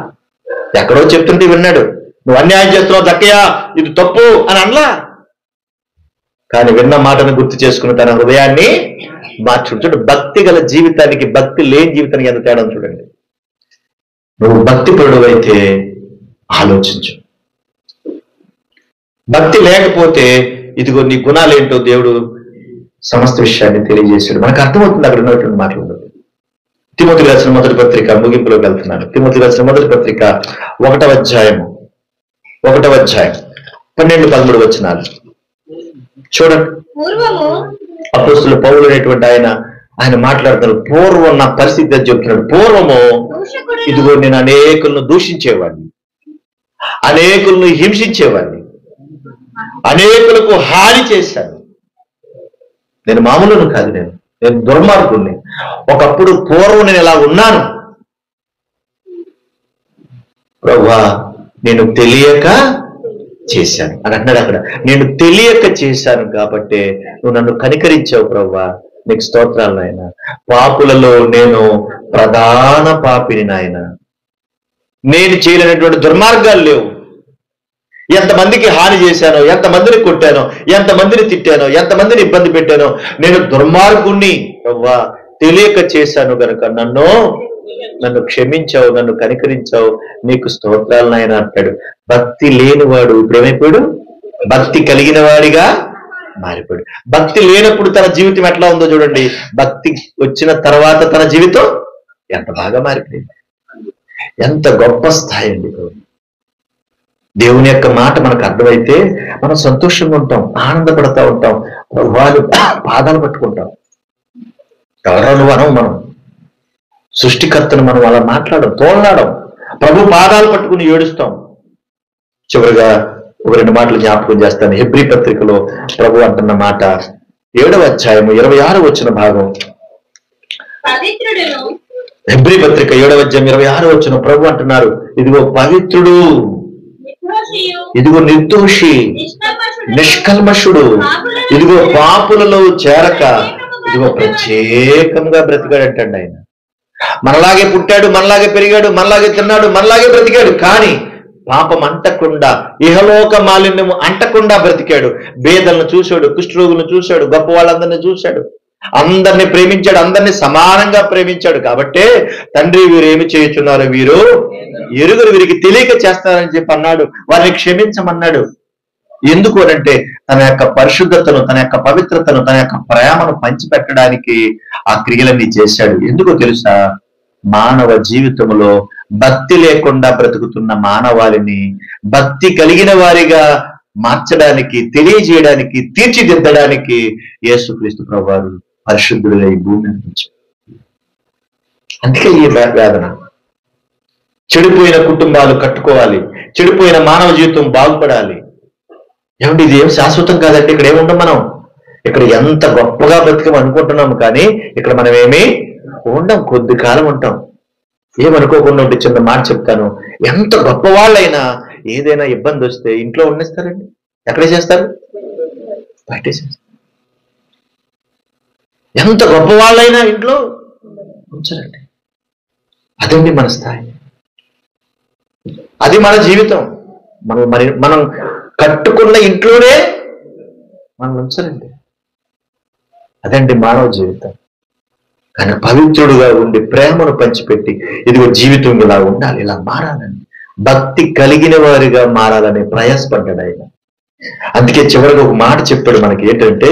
ఎక్కడో చెప్తుంటే విన్నాడు. నువ్వు అన్యాయం చేస్తున్నావు జక్కయ్య, ఇది తప్పు అని అనలా. కానీ విన్న మాటను గుర్తు చేసుకుని తన హృదయాన్ని మార్చుకుంటాడు. భక్తి గల జీవితానికి భక్తి లేని జీవితానికి ఎంత తేడా చూడండి. నువ్వు భక్తి పరుడవైతే ఆలోచించు. భక్తి లేకపోతే ఇదిగో నీ గుణాలేంటో దేవుడు సమస్త విషయాన్ని తెలియజేశాడు. మనకు అర్థమవుతుంది అక్కడ ఉన్నటువంటి మాటలు. తిమోతికి రాసిన మొదటి పత్రిక ముగింపులోకి వెళ్తున్నాను. తిమోతికి రాసిన మొదటి పత్రిక 1వ అధ్యాయం 12-13 వచనాలు చూడండి, పూర్వము అపోస్తలుడు పౌలు అనేటువంటి ఆయన మాట్లాడుతున్నారు. పూర్వం నా పరిస్థితి అని చెప్తున్నాడు. పూర్వము దూషకుడు ఇదిగో నేను అనేకులను దూషించేవాడిని, అనేకులను హింసించేవాడిని, అనేకులకు హాని చేశాను. నేను మామూలును కాదు, నేను దుర్మార్గుణ్ణి. ఒకప్పుడు పూర్వం నేను ఇలా ఉన్నాను. ప్రభువా నేను తెలియక చేశాను అని అంటున్నాడు అక్కడ. నేను తెలియక చేశాను కాబట్టి నువ్వు నన్ను కనికరించావు ప్రభువా, నీకు స్తోత్రాలు నాయన. పాపులలో నేను ప్రధాన పాపిని నాయన. నేను చేయలేనటువంటి దుర్మార్గాలు లేవు. ఎంతమందికి హాని చేశానో, ఎంతమందిని కొట్టానో, ఎంతమందిని తిట్టానో, ఎంతమందిని ఇబ్బంది పెట్టానో, నేను దుర్మార్గుణ్ణి ప్రభువా, తెలియక చేశాను గనుక నన్ను క్షమించావు, నన్ను కనికరించావు, నీకు స్తోత్రాలు నాయన అంటాడు. భక్తి లేనివాడు ఇప్పుడు ఏమైపోయాడు? భక్తి కలిగిన వాడిగా మారిపోయాడు. భక్తి లేనప్పుడు తన జీవితం ఎట్లా ఉందో చూడండి. భక్తి వచ్చిన తర్వాత తన జీవితం ఎంత బాగా మారిపోయింది. ఎంత గొప్ప స్థాయి అండి. దేవుని యొక్క మాట మనకు అర్థమైతే మనం సంతోషంగా ఉంటాం, ఆనందపడతా ఉంటాం, వాళ్ళు పాదాలు పట్టుకుంటాం. ఎవరో నువ్వు అనం, మనం సృష్టికర్తను మనం అలా మాట్లాడడం, తోలనాడం, ప్రభు పాదాలు పట్టుకుని ఏడుస్తాం. చివరిగా ఒక 2 మాటలు జ్ఞాపకం చేస్తాను. హెబ్రీ పత్రికలో ప్రభు అంటున్న మాట 7వ అధ్యాయము 26 వచ్చిన భాగం. పవిత్రుడును హెబ్రీ పత్రిక 7వ అధ్యాయం 26 వచ్చిన ప్రభు అంటున్నారు, ఇదిగో పవిత్రుడు, నిర్దోషియు ఇదిగో నిర్దోషి, నిష్కల్మషుడు, ఇదిగో పాపులలో చేరక ఇదిగో ప్రత్యేకంగా బ్రతికాడంటండి ఆయన. మనలాగే పుట్టాడు, మనలాగే పెరిగాడు, మనలాగే తిన్నాడు, మనలాగే బ్రతికాడు. కానీ పాపం అంటకుండా, ఇహలోక మాలిన్యము అంటకుండా బ్రతికాడు. బేదలను చూశాడు, కుష్ఠరోగులను చూశాడు, గొప్ప వాళ్ళందరినీ చూశాడు, అందరినీ ప్రేమించాడు, అందరినీ సమానంగా ప్రేమించాడు. కాబట్టే తండ్రి వీరు ఏమి చేయుచున్నారు, వీరు ఎరుగురు, వీరికి తెలియక చేస్తారని చెప్పి అన్నాడు. వారిని క్షమించమన్నాడు. ఎందుకు అనంటే తన యొక్క పరిశుద్ధతను, తన యొక్క పవిత్రతను, తన యొక్క ప్రేమను పంచిపెట్టడానికి ఆ క్రియలన్నీ చేశాడు. ఎందుకో తెలుసా? మానవ జీవితంలో భక్తి లేకుండా బ్రతుకుతున్న మానవాళిని భక్తి కలిగిన వారిగా మార్చడానికి, తెలియజేయడానికి, తీర్చిదిద్దడానికి యేసుక్రీస్తు ప్రభువారు పరిశుద్ధుడై భూమి నుంచి. అందుకే ఈ వేదన. చెడిపోయిన కుటుంబాలు కట్టుకోవాలి, చెడిపోయిన మానవ జీవితం బాగుపడాలి. ఏమంటే ఇది ఏం శాశ్వతం కాదండి. ఇక్కడ ఏముంటాం మనం? ఇక్కడ ఎంత గొప్పగా బ్రతికం అనుకుంటున్నాము, కానీ ఇక్కడ మనం ఏమీ ఉండం, కొద్ది కాలం ఉంటాం. ఏమనుకోకుండా ఉంటే చిన్న మాట చెప్తాను. ఎంత గొప్పవాళ్ళైనా ఏదైనా ఇబ్బంది వస్తే ఇంట్లో ఉండేస్తారండి? ఎక్కడే చేస్తారు? బయటే చేస్తారు. ఎంత గొప్పవాళ్ళైనా ఇంట్లో ఉంచరండి. అదండి మన స్థాయి, అది మన జీవితం. మనం కట్టుకున్న ఇంట్లోనే మనం ఉంచరండి. అదండి మానవ జీవితం. కానీ పవిత్రుడుగా ఉండి ప్రేమను పంచిపెట్టి ఇదిగో జీవితం ఇలా ఉండాలి, ఇలా మారాలని, భక్తి కలిగిన వారిగా మారాలని ప్రయాసపడ్డాడు ఆయన. అందుకే చివరికి ఒక మాట చెప్పాడు మనకి. ఏంటంటే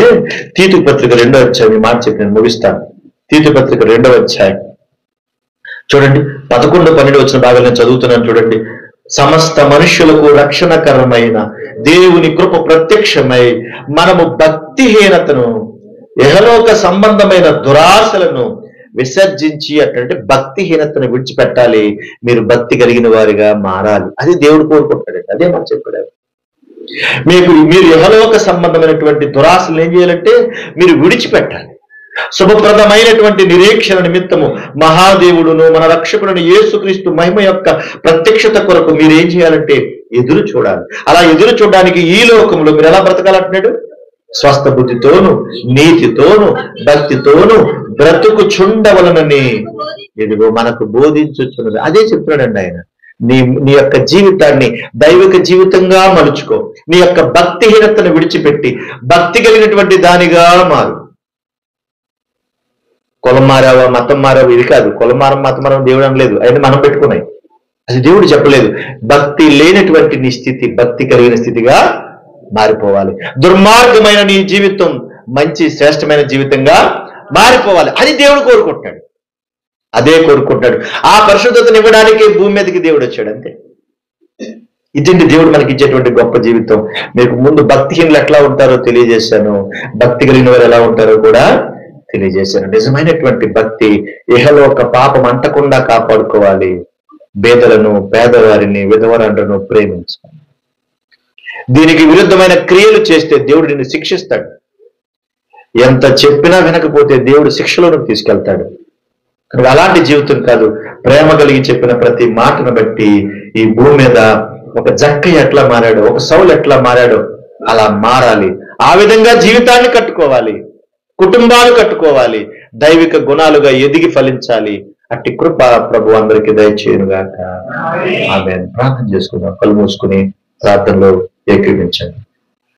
తీతు పత్రిక 2వ అధ్యాయం, ఈ మాట చెప్పి నేను ముగిస్తాను. తీతు పత్రిక 2వ అధ్యాయం చూడండి, 11, 12 వచ్చిన భాగాలు నేను చదువుతున్నాను చూడండి. సమస్త మనుష్యులకు రక్షణకరమైన దేవుని కృప ప్రత్యక్షమై మనము భక్తిహీనతను, ఇహలోక సంబంధమైన దురాశలను విసర్జించి, అంటే భక్తిహీనతను విడిచిపెట్టాలి, మీరు భక్తి కలిగిన వారిగా మారాలి. అది దేవుడు కోరుకుంటాడండి. అదే మనం చెప్పాడు. మీరు ఇహలోక సంబంధమైనటువంటి దురాశలు ఏం చేయాలంటే మీరు విడిచిపెట్టాలి. శుభప్రదమైనటువంటి నిరీక్షణ నిమిత్తము మహాదేవుడును మన రక్షకుడును యేసుక్రీస్తు మహిమ యొక్క ప్రత్యక్షత కొరకు మీరు ఏం చేయాలంటే ఎదురు చూడాలి. అలా ఎదురు చూడడానికి ఈ లోకంలో మీరు ఎలా బ్రతకాలంటున్నాడు? స్వస్థ బుద్ధితోను, నీతితోను, భక్తితోను బ్రతుకుచుండవలనని ఇదిగో మనకు బోధించుచున్నది. అదే చెప్తున్నాడండి ఆయన. నీ యొక్క జీవితాన్ని దైవిక జీవితంగా మలుచుకో. నీ యొక్క భక్తిహీనతను విడిచిపెట్టి భక్తి కలిగినటువంటి దానిగా మారు. కులం మారావా, మతం మారావా, ఇది కాదు. కులం మారం, మతం మారం దేవుడు అనలేదు, ఆయన మనం పెట్టుకున్నాయి. అది దేవుడు చెప్పలేదు. భక్తి లేనటువంటి నీ స్థితి భక్తి కలిగిన స్థితిగా మారిపోవాలి. దుర్మార్గమైన నీ జీవితం మంచి శ్రేష్టమైన జీవితంగా మారిపోవాలి. అది దేవుడు కోరుకుంటాడు. అదే కోరుకుంటాడు. ఆ పరిశుద్ధతను ఇవ్వడానికి భూమి మీదకి దేవుడు వచ్చాడు. అంతే. ఇదండి దేవుడు మనకి ఇచ్చేటువంటి గొప్ప జీవితం. మీకు ముందు భక్తిహీనులు ఎట్లా ఉంటారో తెలియజేశాను, భక్తి కలిగిన వారు ఎలా ఉంటారో కూడా తెలియజేశాను. నిజమైనటువంటి భక్తి ఇహలోక పాపం అంటకుండా కాపాడుకోవాలి. పేదలను, పేదవారిని, విధవరాండ్రను ప్రేమించాలి. దీనికి విరుద్ధమైన క్రియలు చేస్తే దేవుడు నిన్ను శిక్షిస్తాడు. ఎంత చెప్పినా వినకపోతే దేవుడు శిక్షలోకి తీసుకెళ్తాడు. కనుక అలాంటి జీవితం కాదు. ప్రేమ కలిగి చెప్పిన ప్రతి మాటను బట్టి ఈ భూమి మీద ఒక జక్కయ్య ఎట్లా మారాడో, ఒక సౌలు ఎట్లా మారాడో అలా మారాలి. ఆ విధంగా జీవితాన్ని కట్టుకోవాలి, కుటుంబాలు కట్టుకోవాలి, దైవిక గుణాలుగా ఎదిగి ఫలించాలి. అట్టి కృప ప్రభు అందరికీ దయచేయునుగాక. ఆమేన్. ప్రార్థన చేసుకుందాం. కళ్ళు మూసుకుని ప్రార్థనలో ఏకీవించండి.